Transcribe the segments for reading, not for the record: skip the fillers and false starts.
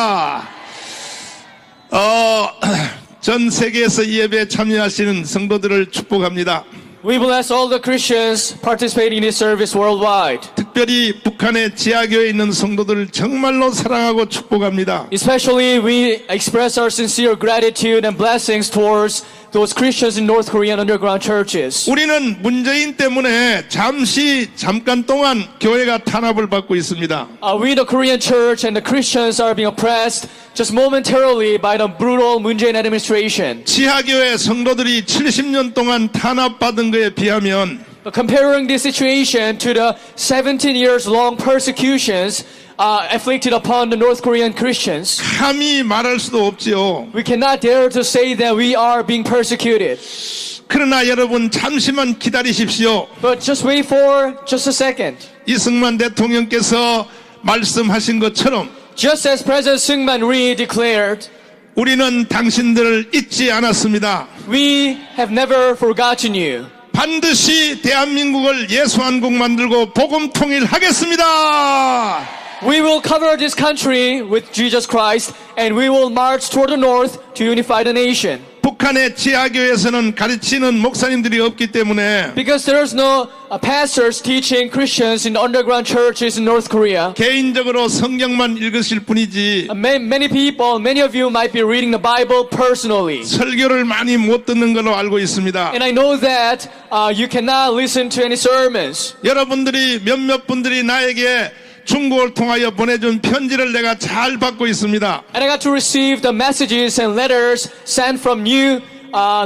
축복합니다. 전 세계에서 이 예배에 참여하시는 성도들을 축복합니다. We bless all the Christians participating in this service worldwide. 특별히 북한의 지하교회에 있는 성도들을 정말로 사랑하고 축복합니다. Especially, we express our sincere gratitude and blessings towards those Christians in North Korean underground churches. 우리는 문재인 때문에 잠깐 동안 교회가 탄압을 받고 있습니다. We, the Korean church, and the Christians are being oppressed just momentarily by the brutal Moon Jae-in administration. 지하교회 성도들이 70년 동안 탄압받은 것에 비하면 But comparing this situation to the 17 years long persecutions afflicted upon the North Korean Christians, 감히 말할 수도 없지요. we cannot dare to say that we are being persecuted. 그러나 여러분 잠시만 기다리십시오. But just wait for just a second. 이승만 대통령께서 말씀하신 것처럼 Just as President Syngman Rhee declared, 우리는 당신들을 잊지 않았습니다. we have never forgotten you. 반드시 대한민국을 예수한국 만들고 복음 통일하겠습니다. We will cover this country with Jesus Christ, and we will march toward the north to unify the nation. 북한의 지하교회에서는 가르치는 목사님들이 없기 때문에 Because there's no pastors teaching Christians in underground churches in North Korea. 개인적으로 성경만 읽으실 뿐이지 Many people, many of you might be reading the Bible personally. 설교를 많이 못 듣는 걸로 알고 있습니다. And I know that you cannot listen to any sermons. 여러분들이 몇몇 분들이 나에게 중국어를 통하여 보내준 편지를 내가 잘 받고 있습니다. And I got to receive the messages and letters sent from you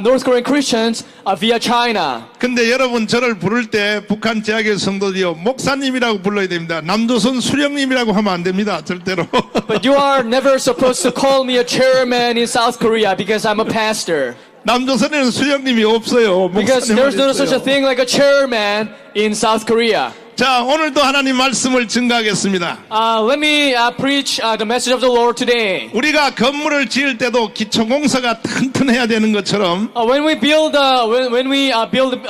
North Korean Christians via China. 근데 여러분 저를 부를 때 북한 지하교회 성도들이요 목사님이라고 불러야 됩니다. 남조선 수령님이라고 하면 안 됩니다. 절대로. But you are never supposed to call me a chairman in South Korea because I'm a pastor. 남조선에는 수령님이 없어요. Because there's no such a 있어요. thing like a chairman in South Korea. 자, 오늘도 하나님 말씀을 증거하겠습니다. Let me preach the message of the Lord today. 우리가 건물을 지을 때도 기초공사가 튼튼해야 되는 것처럼 When we build a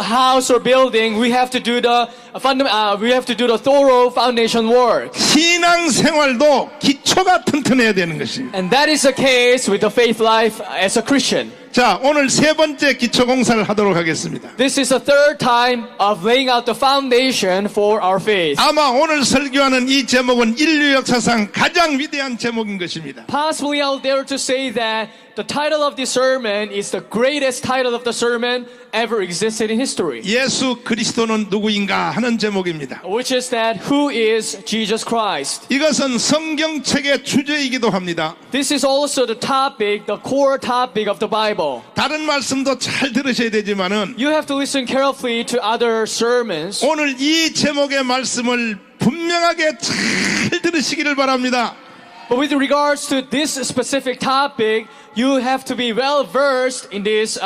house or building, we have to do the thorough foundation work. 신앙 생활도 기초가 튼튼해야 되는 것입니다. And that is the case with the faith life as a Christian. 자, 오늘 세 번째 기초공사를 하도록 하겠습니다. This is the third time of laying out the foundation for our faith. 아마 오늘 설교하는 이 제목은 인류 역사상 가장 위대한 제목인 것입니다. Possibly I'll dare to say that the title of this sermon is the greatest title of the sermon ever existed in history. 예수 그리스도는 누구인가 하는 제목입니다. Which is that who is Jesus Christ? 이것은 성경책의 주제이기도 합니다. This is also the topic, the core topic of the Bible. 다른 말씀도 잘 들으셔야 되지만은 You have to listen carefully to other sermons. 오늘 이 제목의 말씀을 분명하게 잘 들으시기를 바랍니다. But with regards to this specific topic, you have to be well versed in this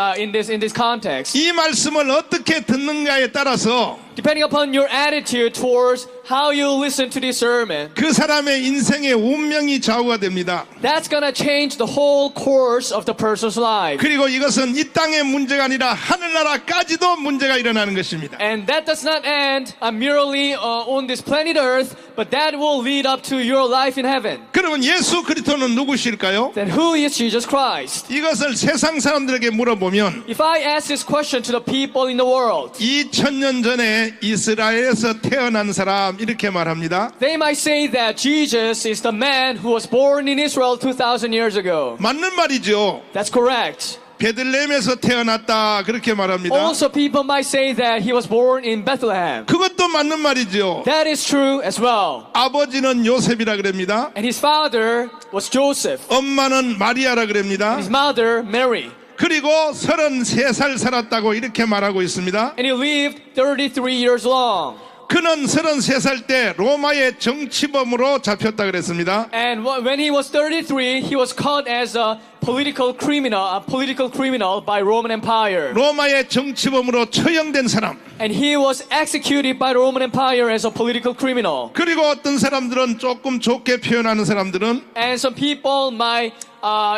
context. 이 말씀을 어떻게 듣는가에 따라서 Depending upon your attitude towards how you listen to this sermon, 그 사람의 인생의 운명이 좌우가 됩니다. that's gonna change the whole course of the person's life. 그리고 이것은 이 땅의 문제가 아니라 하늘나라까지도 문제가 일어나는 것입니다. And that does not end merely on this planet Earth, but that will lead up to your life in heaven. 그러면 예수 그리스도는 누구실까요? Then who is Jesus Christ? 이것을 세상 사람들에게 물어보면 If I ask this question to the people in the world, 2000년 전에 이스라엘에서 태어난 사람 이렇게 말합니다. they might say that Jesus is the man who was born in Israel 2,000 years ago. 맞는 말이죠. That's correct. 베들레헴에서 태어났다 그렇게 말합니다. Also, people might say that he was born in Bethlehem. 그것도 맞는 말이죠. That is true as well. 아버지는 요셉이라 그럽니다. And his father was Joseph. 엄마는 마리아라 그럽니다. His mother, Mary. 그리고 33살 살았다고 이렇게 말하고 있습니다. And he lived 33 years long. 그는 33살 때 로마의 정치범으로 잡혔다 그랬습니다. And when he was 33, he was caught as a political criminal by Roman Empire. 로마의 정치범으로 처형된 사람. And he was executed by the Roman Empire as a political criminal. 그리고 어떤 사람들은 조금 좋게 표현하는 사람들은 And some people might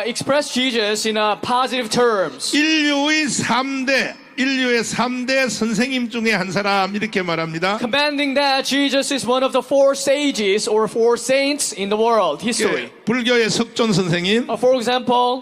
express Jesus in positive terms. 인류의 3대 선생님 중에 한 사람 이렇게 말합니다. Commanding that Jesus is one of the four sages or four saints in the world history. 불교의 석존 선생님, For example,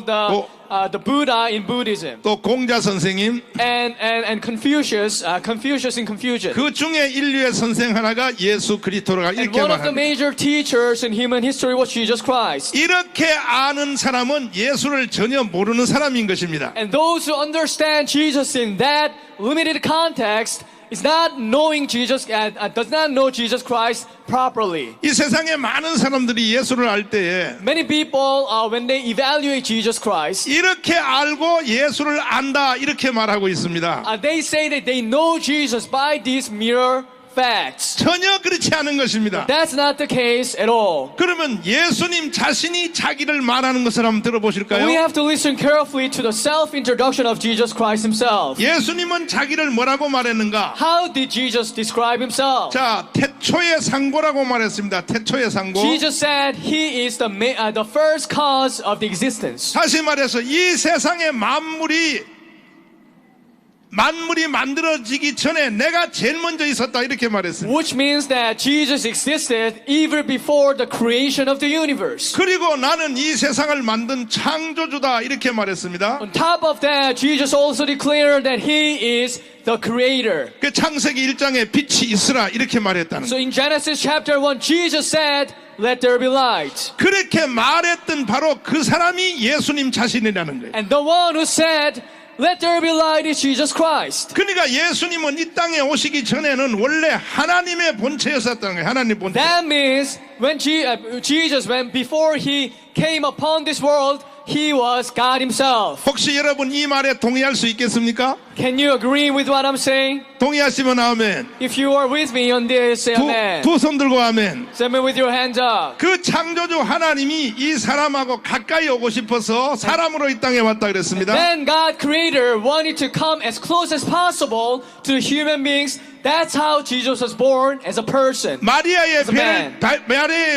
the Buddha in Buddhism, 또 공자 선생님, and Confucius in Confucian. 그 중에 인류의 선생 하나가 예수 그리스도라 And 이렇게 one of the 말합니다. major teachers in human history was Jesus Christ. 이렇게 아는 사람은 예수를 전혀 모르는 사람인 것입니다. And those who understand Jesus in that limited context is not knowing Jesus, does not know Jesus Christ properly. 이 세상에 많은 사람들이 예수를 알 때에 Many people, when they evaluate Jesus Christ, 이렇게 알고 예수를 안다 이렇게 말하고 있습니다. they say that they know Jesus by these mere facts. 전혀 그렇지 않은 것입니다. That's not the case at all. 그러면 예수님 자신이 자기를 말하는 것을 한번 We 들어보실까요? have to listen carefully to the self-introduction of Jesus Christ himself. 예수님은 자기를 뭐라고 말했는가? How did Jesus describe himself? 자, 태초의 상고라고 말했습니다. 태초의 상고. Jesus said he is the first cause of the existence. 다시 말해서 이 세상의 만물이 만들어지기 전에 내가 제일 먼저 있었다 이렇게 말했습니다. Which means that Jesus existed even before the creation of the universe. 그리고 나는 이 세상을 만든 창조주다 이렇게 말했습니다. On top of that, Jesus also declared that he is the creator. 그 창세기 1장에 빛이 있으라 이렇게 말했다는 So 거예요. in Genesis chapter 1, Jesus said, "Let there be light." 그렇게 말했던 바로 그 사람이 예수님 자신이라는 거예요. And the one who said, "Let there be light" is Jesus Christ. 그러니까 예수님은 이 땅에 오시기 전에는 원래 하나님의 본체였었다는 거예요. 하나님 본체. That means when Jesus, before he came upon this world, he was God himself. 혹시 여러분 이 말에 동의할 수 있겠습니까? Can you agree with what I'm saying? 동의하시면 아멘. If you are with me on this, say amen. 두 손 들고 아멘. Say amen with your hands up. 그 창조주 하나님이 이 사람하고 가까이 오고 싶어서 사람으로 이 땅에 왔다 그랬습니다. Then God Creator wanted to come as close as possible to human beings. That's how Jesus was born as a person. 마리아의 As a man.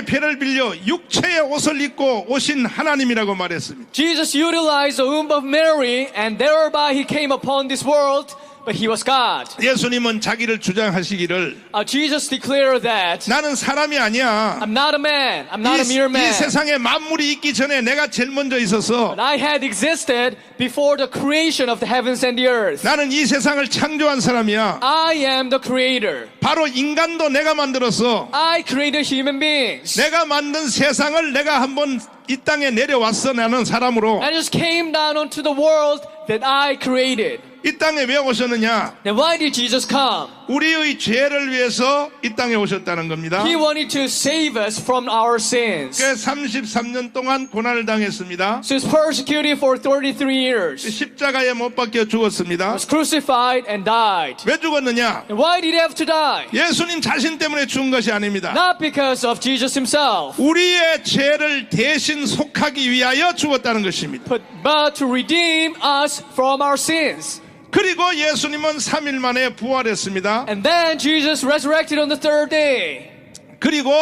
배를 빌려 육체의 옷을 입고 오신 하나님이라고 말했습니다. Jesus utilized the womb of Mary, and thereby he came upon this world, but he was God. 예수님은 자기를 주장하시기를 Jesus declared that 나는 사람이 아니야. I'm not a man, I'm not a mere 이 man, 세상에 만물이 있기 전에 내가 제일 먼저 있어서 but I had existed before the creation of the heavens and the earth. 나는 이 세상을 창조한 사람이야. I am the creator. 바로 인간도 내가 만들어서 I created human beings. 내가 만든 세상을 내가 한번 이 땅에 내려왔어. 나는 사람으로. I just came down onto the world that I created. 이 땅에 왜 오셨느냐? Then why did Jesus come? 우리의 죄를 위해서 이 땅에 오셨다는 겁니다. He wanted to save us from our sins. 그 33년 동안 고난을 당했습니다. So he was persecuted for 33 years. 십자가에 못 박혀 죽었습니다. Was crucified and died. 왜 죽었느냐? And why did he have to die? 예수님 자신 때문에 죽은 것이 아닙니다. Not because of Jesus himself, 우리의 죄를 대신 속하기 위하여 죽었다는 것입니다. but to redeem us from our sins. 그리고 예수님은 3일 만에 부활했습니다. And then Jesus resurrected on the third day. 그리고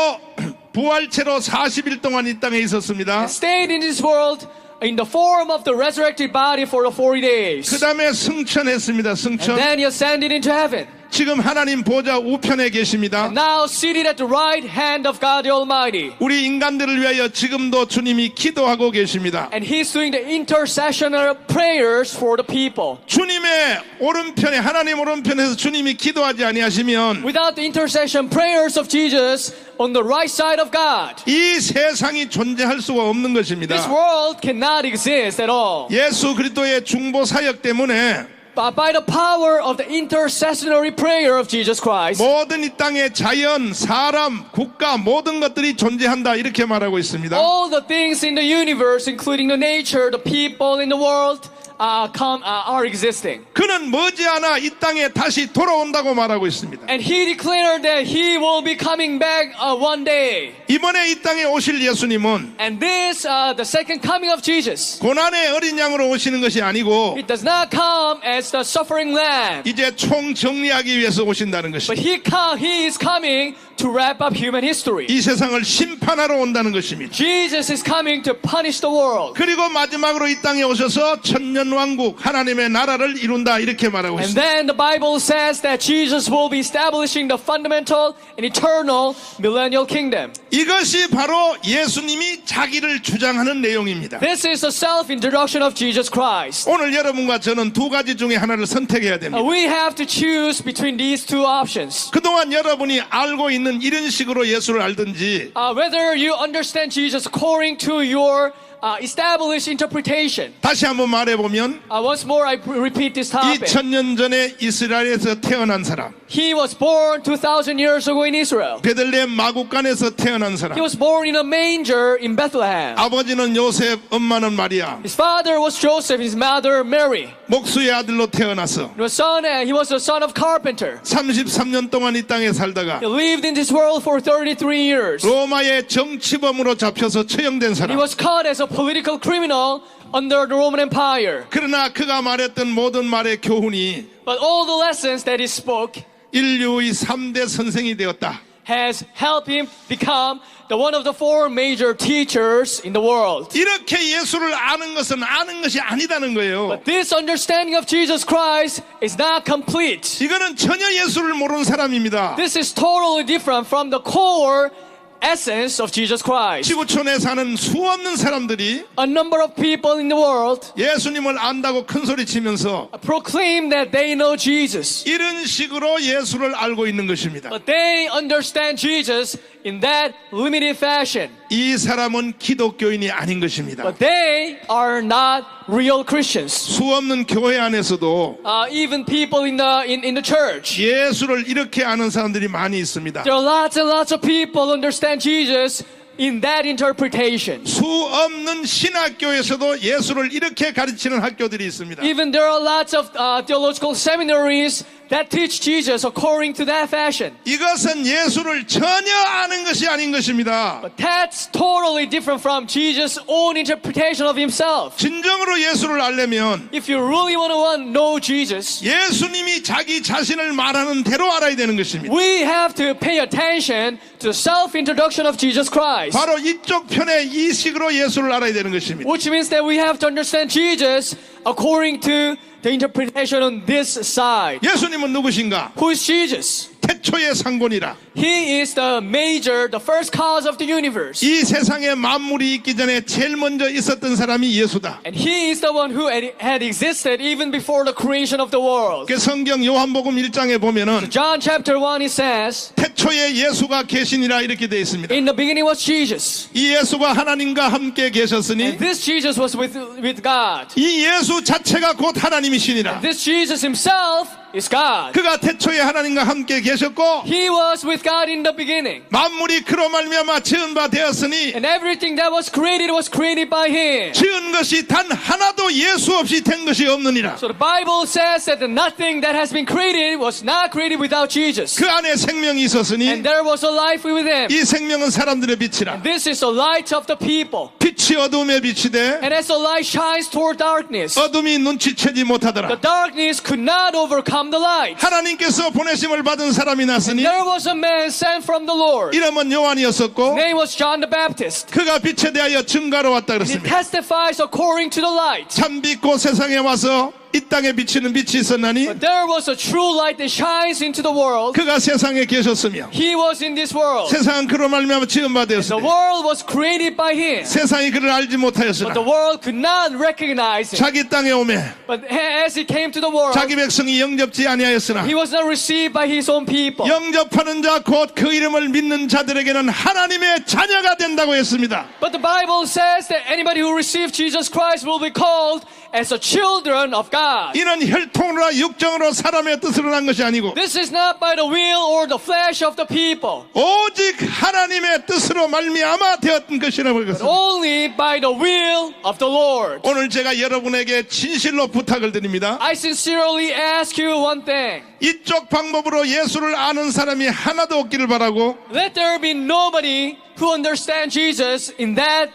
부활체로 40일 동안 이 땅에 있었습니다. Stayed in this world in the form of the resurrected body for the 40 days. 그 다음에 승천했습니다. And 승천. then he ascended into heaven. 지금 하나님 보좌 우편에 계십니다. Now seated at the right hand of God the Almighty. 우리 인간들을 위하여 지금도 주님이 기도하고 계십니다. And he's doing the intercessional prayers for the people. 주님의 오른편에 하나님 오른편에서 주님이 기도하지 아니하시면 Without the intercession prayers of Jesus on the right side of God, 이 세상이 존재할 수가 없는 것입니다. this world cannot exist at all. 예수 그리스도의 중보 사역 때문에 But by the power of the intercessionary prayer of Jesus Christ, 모든 이 땅의 자연, 사람, 국가 모든 것들이 존재한다 이렇게 말하고 있습니다. all the things in the universe, including the nature, the people in the world, are existing. 그는 머지않아 이 땅에 다시 돌아온다고 말하고 있습니다. And he declared that he will be coming back one day. 이번에 이 땅에 오실 예수님은 And this, the second coming of Jesus, 고난의 어린 양으로 오시는 것이 아니고 it does not come as the suffering lamb, 이제 총정리하기 위해서 오신다는 but 것입니다. he is coming to wrap up human history. 이 세상을 심판하러 온다는 것입니다. Jesus is coming to punish the world. 그리고 마지막으로 이 땅에 오셔서 천년왕국 하나님의 나라를 이룬다 이렇게 말하고 And 있습니다. then the Bible says that Jesus will be establishing the fundamental and eternal millennial kingdom. 이것이 바로 예수님이 자기를 주장하는 내용입니다. This is the self-introduction of Jesus Christ. 오늘 여러분과 저는 두 가지 중에 하나를 선택해야 됩니다. We have to choose between these two options. 그동안 여러분이 알고 있는 이런 식으로 예수를 알든지 Whether you understand Jesus according to your established interpretation. 다시 한번 말해보면 Once more, I repeat this topic. 2000년 전에 이스라엘에서 태어난 사람, He was born 2,000 years ago in Israel. 베들레헴 마구간에서 태어난 사람, He was born in a manger in Bethlehem. 아버지는 요셉, 엄마는 마리아, His father was Joseph, his mother Mary. 목수의 아들로 태어나서 He was the son of carpenter. 33년 동안 이 땅에 살다가 He lived in this world for 33 years. 로마의 정치범으로 잡혀서 처형된 He 사람. was caught as a political criminal under the Roman Empire. 그러나 그가 말했던 모든 말의 교훈이 But all the lessons that he spoke 인류의 3대 선생이 되었다. has helped him become one of the four major teachers in the world. 이렇게 예수를 아는 것은 아는 것이 아니다는 거예요. But this understanding of Jesus Christ is not complete. 이거는 전혀 예수를 모르는 사람입니다. This is totally different from the core essence of Jesus Christ. 지구촌에 사는 수없는 사람들이 A number of people in the world 예수님을 안다고 큰소리 치면서 proclaim that they know Jesus. 이런 식으로 예수를 알고 있는 것입니다. But they understand Jesus in that limited fashion. 이 사람은 기독교인이 아닌 것입니다. But they are not real Christians. 수없는 교회 안에서도 Even people in the church. 예수를 이렇게 아는 사람들이 많이 있습니다. There are lots and lots of people who understand Jesus in that interpretation. 수없는 신학교에서도 예수를 이렇게 가르치는 학교들이 있습니다. Even there are lots of theological seminaries that teach Jesus according to that fashion. 이것은 예수를 전혀 아는 것이 아닌 것입니다. But that's totally different from Jesus' own interpretation of himself. 진정으로 예수를 알려면 If you really want to know Jesus, 예수님이 자기 자신을 말하는 대로 알아야 되는 것입니다. we have to pay attention to the self-introduction of Jesus Christ. 바로 이쪽 편의 이 식으로 예수를 알아야 되는 것입니다. Which means that we have to understand Jesus according to the interpretation on this side. 예수님은 누구신가? Who is Jesus? 태초의 상본이라. He is the first cause of the universe. 이 세상에 만물이 있기 전에 제일 먼저 있었던 사람이 예수다. And he is the one who had existed even before the creation of the world. 그 성경 요한복음 1장에 보면은 John chapter 1 it says, 태초에 예수가 계시니라 이렇게 되어 있습니다. in the beginning was Jesus. 이 예수가 하나님과 함께 계셨으니 And this Jesus was with God. 이 예수 자체가 곧 하나님이시니라. This Jesus himself is God. 그가 태초에 하나님과 함께 계셨고 He was with God in the beginning. 만물이 그로 말미암아 지은 바 되었으니 And everything that was created by him. 지은 것이 단 하나도 예수 없이 된 것이 없느니라. So the Bible says that nothing that has been created was not created without Jesus. 그 안에 생명이 있었으니 And there was a life with him. 이 생명은 사람들의 빛이라. This is the light of the people. 빛이 어둠에 비치되 And as the light shines toward darkness, 어둠이 눈치채지 못하더라. the darkness could not overcome the light. 하나님께서 보내심을 받은 사람이 났으니 There was a man sent from the Lord. 이름은 요한이었었고 His name was John the Baptist. 그가 빛에 대하여 증가로 왔다 He 그랬습니다. testifies according to the light. 참 빛 곧 세상에 와서 이 땅에 비치는 빛이 있었나니 But there was a true light that shines into the world. 그가 세상에 계셨으며 He was in this world. 세상은 그로 말미암아 지은 바 The 되었으니 world was created by him. 세상이 그를 알지 But the 못하였으나 world could not recognize him. 자기 땅에 오매 But as he came to the world, 자기 백성이 영접지 아니하였으나 he was not received by his own people. 영접하는 자 곧 그 이름을 믿는 자들에게는 하나님의 자녀가 된다고 했습니다. But the Bible says that anybody who receives Jesus Christ will be called as the children of God. 이는 혈통으로 육정으로 사람의 뜻으로 난 것이 아니고 This is not by the will or the flesh of the people, 오직 하나님의 뜻으로 말미암아 되었던 것이라고 but 했습니다. only by the will of the Lord. 오늘 제가 여러분에게 진실로 부탁을 드립니다. I sincerely ask you one thing. 이쪽 방법으로 예수를 아는 사람이 하나도 없기를 바라고 Let there be nobody who understands Jesus in that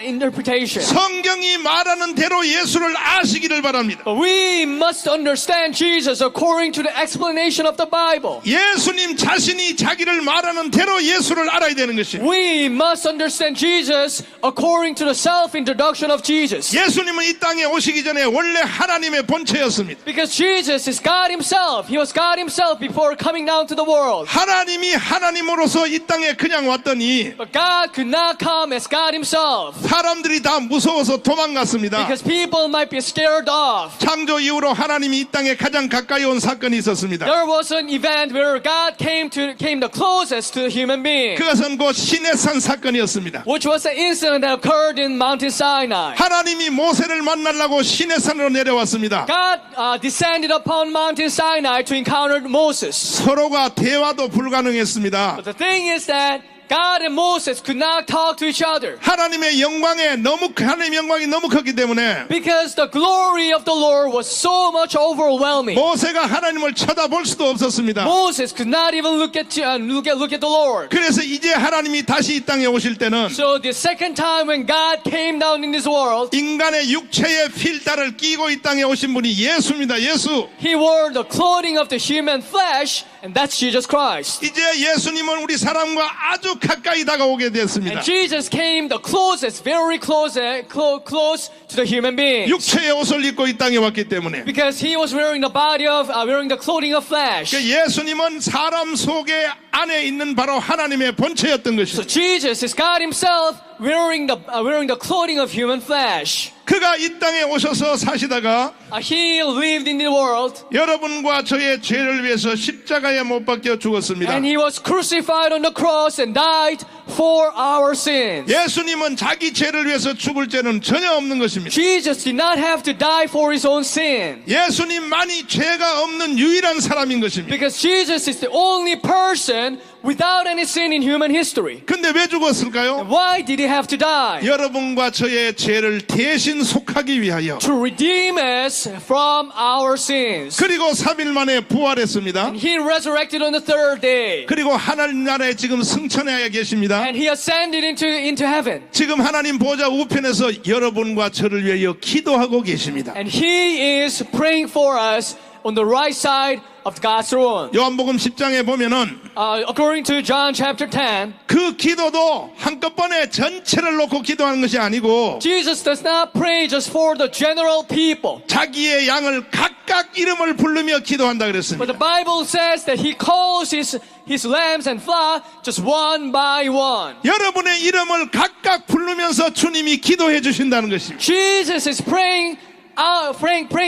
interpretation. 성경이 말하는 대로 예수를 예수를 아시기를 바랍니다. But we must understand Jesus according to the explanation of the Bible. 예수님 자신이 자기를 말하는 대로 예수를 알아야 되는 것입니다. We must understand Jesus according to the self-introduction of Jesus. 예수님은 이 땅에 오시기 전에 원래 하나님의 본체였습니다. Because Jesus is God himself. He was God himself before coming down to the world. 하나님이 하나님으로서 이 땅에 그냥 왔더니 But God could not come as God himself. 사람들이 다 무서워서 도망갔습니다. Because people might be scared off. 창조 이후로 하나님이 이 땅에 가장 가까이 온 사건이 있었습니다. There was an event where God came the closest to the human being, 그것은 곧 시내산 사건이었습니다. which was an incident that occurred in Mountain Sinai. 하나님이 모세를 만나려고 시내산으로 내려왔습니다. God descended upon Mountain Sinai to encounter Moses. 서로가 대화도 불가능했습니다. But the thing is that God and Moses could not talk to each other 하나님의 영광이 너무 컸기 때문에 because the glory of the Lord was so much overwhelming. 모세가 하나님을 쳐다볼 수도 없었습니다. Moses could not even look at the Lord. 그래서 이제 하나님이 다시 이 땅에 오실 때는 So the second time when God came down in this world, 인간의 육체의 필다를 끼고 이 땅에 오신 분이 예수입니다. 예수. He wore the clothing of the human flesh, and that's Jesus Christ. 이제 예수님은 우리 사람과 아주 가까이 다가오게 됐습니다. And Jesus came the closest, very close to the human being. 육체의 옷을 입고 이 땅에 왔기 때문에 Because he was wearing the clothing of flesh. 그 예수님은 사람 속에 안에 있는 바로 하나님의 본체였던 So 것입니다. Jesus is God himself wearing the clothing of human flesh. 그가 이 땅에 오셔서 사시다가 He lived in the world 여러분과 저의 죄를 위해서 십자가에 못 박혀 죽었습니다. and he was crucified on the cross and died for our sins. 예수님은 자기 죄를 위해서 죽을 죄는 전혀 없는 것입니다. Jesus did not have to die for his own sin. 예수님만이 죄가 없는 유일한 사람인 것입니다. Because Jesus is the only person without any sin in human history. 근데 왜 죽었을까요? Why did he have to die? 여러분과 저의 죄를 대신 속하기 위하여. To redeem us from our sins. 그리고 3일 만에 부활했습니다. He resurrected on the third day. 그리고 하나님 나라에 지금 승천해 계십니다. And he ascended into heaven. 지금 하나님 보좌 우편에서 여러분과 저를 위하여 기도하고 계십니다. And he is praying for us on the right side of God's throne. 요한복음 10장에 보면은 According to John chapter 10, 그 기도도 한꺼번에 전체를 놓고 기도하는 것이 아니고 Jesus does not pray just for the general people. 자기의 양을 각각 이름을 부르며 기도한다 But 그랬습니다. the Bible says that he calls his lambs and flock just one by one. 여러분의 이름을 각각 부르면서 주님이 기도해 주신다는 것입니다. Jesus is praying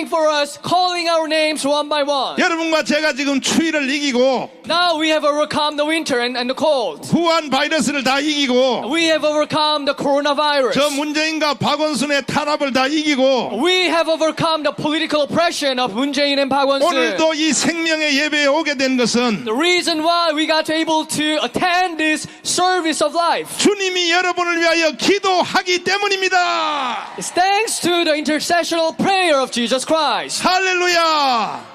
for us, calling our names one by one. 여러분과 제가 지금 추위를 이기고 Now we have overcome the winter and the cold. 후한 바이러스를 다 이기고 We have overcome the coronavirus. 저 문재인과 박원순의 탄압을 다 이기고 We have overcome the political oppression of Moon Jae-in and Park Won-soo. 오늘도 이 생명의 예배에 오게 된 것은 The reason why we got able to attend this service of life 주님이 여러분을 위하여 기도하기 때문입니다. is thanks to the intercessional prayer of Jesus Christ. 할렐루야.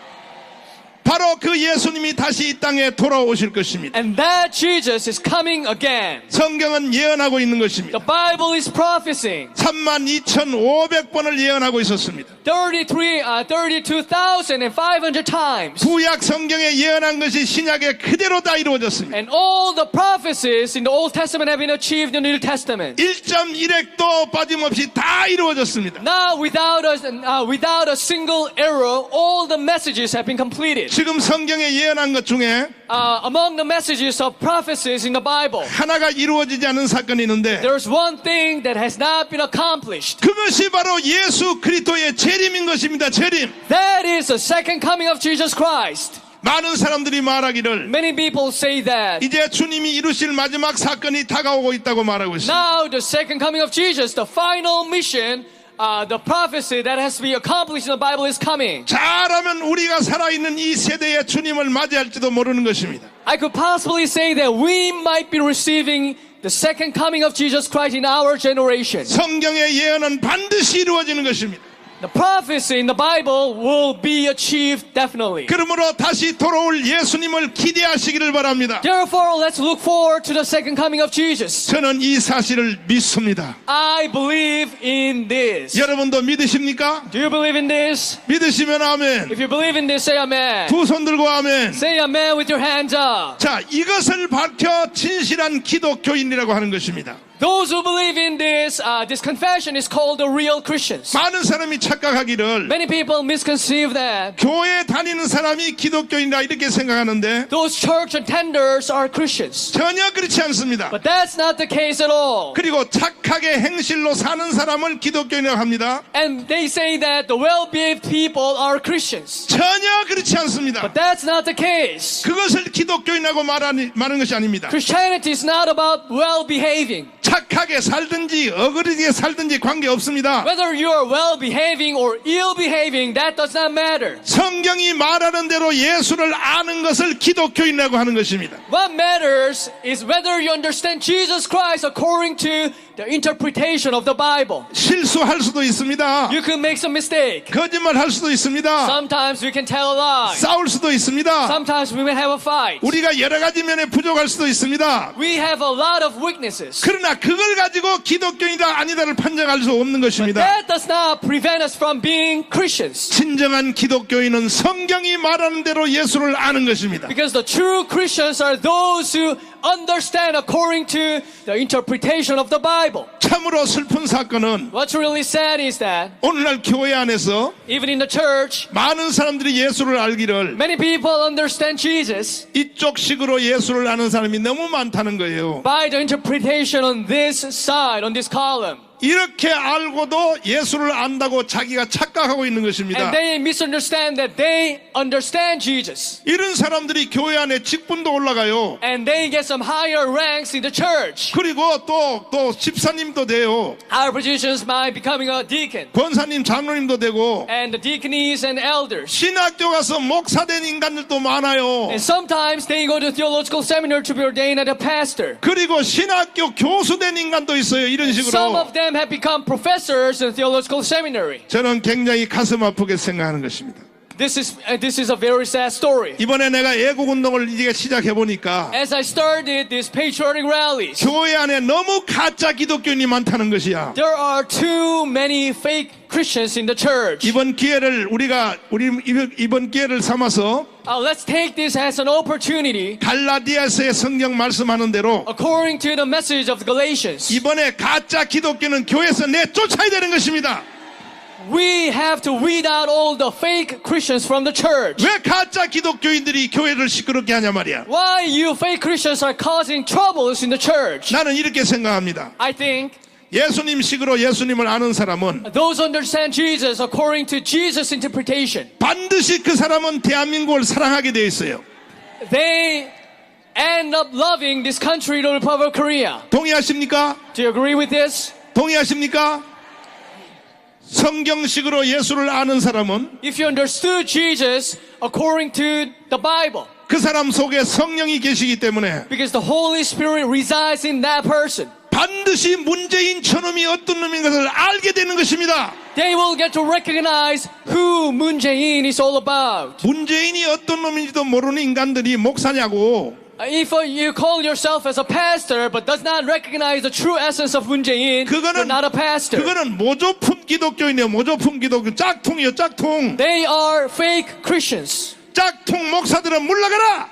바로 그 예수님이 다시 이 땅에 돌아오실 것입니다. And that Jesus is coming again. 성경은 예언하고 있는 것입니다. The Bible is prophesying 32,500번을 예언하고 있었습니다. 32,500 times. 구약 성경에 예언한 것이 신약에 그대로 다 이루어졌습니다. And all the prophecies in the Old Testament have been achieved in the New Testament. 1.1획도 빠짐없이 다 이루어졌습니다. Now, without a single error, all the messages have been completed. 지금 성경에 예언한 것 중에 Among the messages of prophecies in the Bible, 하나가 이루어지지 않은 사건이 있는데 there's one thing that has not been accomplished. 그것이 바로 예수 그리스도의 재림인 것입니다. 재림. That is the second coming of Jesus Christ. 많은 사람들이 말하기를 Many people say that 이제 주님이 이루실 마지막 사건이 다가오고 있다고 말하고 있습니다. now the second coming of Jesus, the final mission, the prophecy that has to be accomplished in the Bible is coming. 잘하면 우리가 살아있는 이 세대에 주님을 맞이할지도 모르는 것입니다. I could possibly say that we might be receiving the second coming of Jesus Christ in our generation. 성경의 예언은 반드시 이루어지는 것입니다. The prophecy in the Bible will be achieved definitely. 그러므로 다시 돌아올 예수님을 기대하시기를 바랍니다. Therefore, let's look forward to the second coming of Jesus. 저는 이 사실을 믿습니다. I believe in this. 여러분도 믿으십니까? Do you believe in this? 믿으시면 아멘. If you believe in this, say amen. 두 손 들고 아멘. Say amen with your hands up. 자, 이것을 밝혀 진실한 기독교인이라고 하는 것입니다. Those who believe in this, this confession is called the real Christians. 많은 사람이 착각하기를 Many people misconceive that 교회 다니는 사람이 기독교인이라 이렇게 생각하는데 those church attenders are Christians. 전혀 그렇지 않습니다. But that's not the case at all. 그리고 착하게 행실로 사는 사람을 기독교인이라고 합니다. And they say that the well-behaved people are Christians. 전혀 그렇지 않습니다. But that's not the case. 그것을 기독교인이라고 말하는 것이 아닙니다. Christianity is not about well-behaving. 착하게 살든지 어그러지게 살든지 관계없습니다. Whether you are well-behaving or ill-behaving, that does not matter. 성경이 말하는 대로 예수를 아는 것을 기독교인이라고 하는 것입니다. What matters is whether you understand Jesus Christ according to the interpretation of the Bible. 실수할 수도 있습니다. You can make some mistake. 거짓말할 수도 있습니다. Sometimes we can tell a lie. 싸울 수도 있습니다. Sometimes we may have a fight. 우리가 여러 가지 면에 부족할 수도 있습니다. We have a lot of weaknesses. 그러나 그걸 가지고 기독교인이다 아니다를 판정할 수 없는 것입니다. That does not prevent us from being Christians. 진정한 기독교인은 성경이 말하는 대로 예수를 아는 것입니다. Because the true Christians are those who understand according to the interpretation of the Bible. 참으로 슬픈 사건은 What's really sad is that 오늘날 교회 안에서 even in the church, 많은 사람들이 예수를 알기를 many people understand Jesus 이쪽 식으로 예수를 아는 사람이 너무 많다는 거예요. by the interpretation on this side, on this column. 이렇게 알고도 예수를 안다고 자기가 착각하고 있는 것입니다. And they misunderstand that they understand Jesus. 이런 사람들이 교회 안에 직분도 올라가요. And they get some higher ranks in the church. 그리고 또 집사님도 돼요. Higher positions by becoming a deacon. 권사님, 장로님도 되고 And the deaconess and elders. 신학교 가서 목사된 인간들도 많아요. And sometimes they go to theological seminar to be ordained as a pastor. 그리고 신학교 교수된 인간도 있어요. 이런 Some 식으로. of them have become professors in theological seminary. 저는 굉장히 가슴 아프게 생각하는 것입니다. This is a very sad story. 이번에 내가 애국 운동을 이제 시작해 보니까 As I started these patriotic rallies, 교회 안에 너무 가짜 기독교인이 많다는 것이야. there are too many fake Christians in the church. 이번 기회를 이번 기회를 삼아서 Let's take this as an opportunity, 갈라디아서의 성경 말씀하는 대로 according to the message of Galatians. 이번에 가짜 기독교는 교회에서 내쫓아야 되는 것입니다. We have to weed out all the fake Christians from the church. 왜 가짜 기독교인들이 교회를 시끄럽게 하냐 말이야. Why you fake Christians are causing troubles in the church? 나는 이렇게 생각합니다. I think 예수님식으로 예수님을 아는 사람은 those who understand Jesus according to Jesus' interpretation, 반드시 그 사람은 대한민국을 사랑하게 되어 있어요. they end up loving this country, the Republic of Korea. 동의하십니까? Do you agree with this? 동의하십니까? 성경식으로 예수를 아는 사람은 If you understood Jesus according to the Bible, 그 사람 속에 성령이 계시기 때문에 because the Holy Spirit resides in that person, 반드시 문재인 저놈이 어떤 놈인 것을 알게 되는 것입니다. they will get to recognize who Moon Jae-in is all about. 문재인이 어떤 놈인지도 모르는 인간들이 목사냐고. If you call yourself as a pastor but does not recognize the true essence of Moon Jae-in, you're not a pastor. 그거는 모조품 기독교인이에요. 모조품 기독교. 짝퉁이요, 짝퉁. They are fake Christians. 짝퉁 목사들은 물러가라.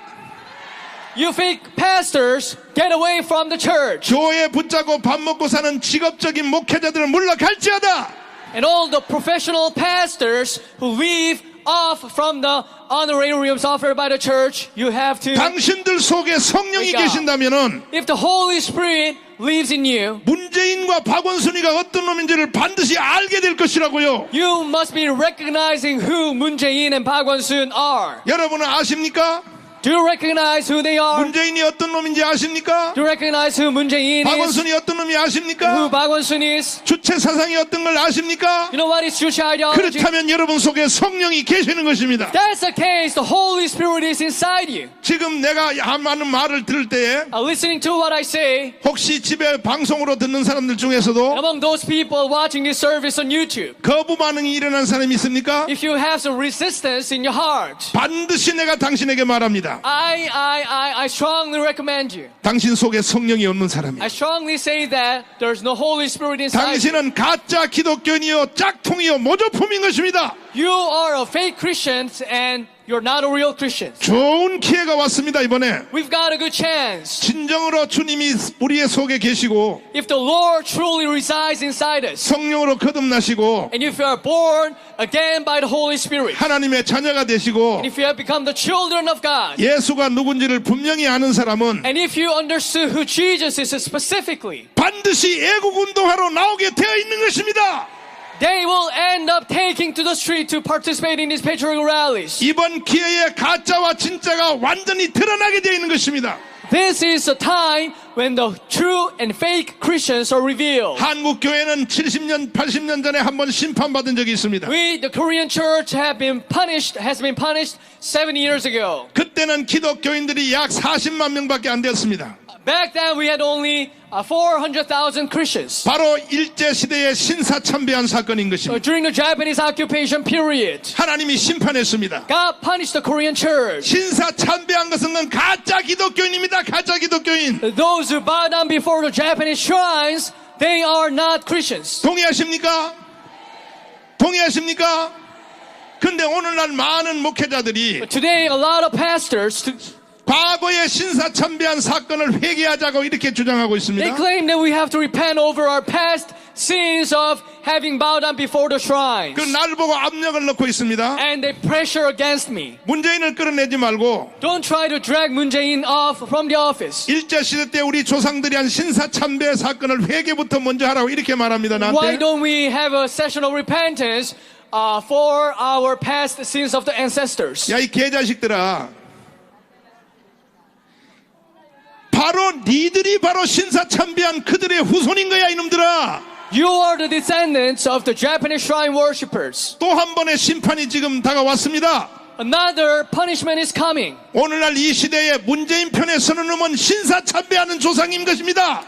You fake pastors, get away from the church. 교회 붙잡고 밥 먹고 사는 직업적인 목회자들은 물러갈지어다. And all the professional pastors who leave off from the honorariums offered by the church, you have to. 당신들 속에 성령이 그러니까. 계신다면은 If the Holy Spirit lives in you, 문재인과 박원순이가 어떤 놈인지를 반드시 알게 될 것이라고요. you must be recognizing who Moon Jae-in and Park Won-soon are. 여러분은 아십니까? Do you recognize who they are? 문재인이 어떤 놈인지 아십니까? Do you recognize who Moon Jae-in is? 박원순이 어떤 놈이 Who 아십니까? Park Won-sun is? 주체 사상이 어떤 걸 아십니까? You know what is Juche ideology? 그렇다면 여러분 속에 성령이 계시는 것입니다. That's the case. The Holy Spirit is inside you. 지금 내가 하는 말을 들을 때에 Listening to what I say, 혹시 집에 방송으로 듣는 사람들 중에서도 among those people watching this service on YouTube, 거부 반응이 일어난 사람이 있습니까? if you have some resistance in your heart, 반드시 내가 당신에게 말합니다. I strongly recommend you. 당신 속에 성령이 없는 사람이에요. I strongly say that there's no Holy Spirit inside you. 당신은 가짜 기독교인이요 짝퉁이요 모조품인 것입니다. You are a fake Christian and you're not a real Christian. 좋은 기회가 왔습니다. 이번에 We've got a good chance. 진정으로 주님이 우리의 속에 계시고 If the Lord truly resides inside us, 성령으로 거듭나시고 and if you are born again by the Holy Spirit, 하나님의 자녀가 되시고 and if you have become the children of God, 예수가 누군지를 분명히 아는 사람은 and if you understood who Jesus is specifically, 반드시 애국운동하러 나오게 되어 있는 것입니다. they will end up taking to the street to participate in these patriotic rallies. 이번 기회에 가짜와 진짜가 완전히 드러나게 되어 있는 것입니다. This is a time when the true and fake Christians are revealed. 한국 교회는 70년, 80년 전에 한 번 심판받은 적이 있습니다. We, the Korean church, has been punished 7 years ago. 그때는 기독교인들이 약 40만 명밖에 안 되었습니다. Back then, we had only 400,000 Christians. 바로 일제시대의 신사참배한 사건인 것입니다. During the Japanese occupation period, 하나님이 심판했습니다. God punished the Korean church. 신사참배한 것은 가짜 기독교인입니다. 가짜 기독교인. Those who bow down before the Japanese shrines, they are not Christians. 동의하십니까? 동의하십니까? 근데 오늘날 많은 목회자들이 Today, a lot of pastors, 과거의 신사참배한 사건을 회개하자고 이렇게 주장하고 they 있습니다. claim that we have to repent over our past sins of having bowed down before the shrines. 그 날 보고 압력을 넣고 있습니다. And they pressure against me. 문재인을 끌어내지 말고 Don't try to drag Moon Jae-in off from the office. 일제시대 때 우리 조상들이 한 신사참배 사건을 회개부터 먼저 하라고 이렇게 말합니다. Why 나한테. don't we have a session of repentance for our past sins of the ancestors? 야, 이 개자식들아. 바로 니들이 바로 신사참배한 그들의 후손인 거야, 이놈들아. You are the descendants of the Japanese shrine worshippers. 또 한 번의 심판이 지금 다가왔습니다. Another punishment is coming. 오늘날 이 시대에 문재인 편에 서는 놈은 신사참배하는 조상인 것입니다.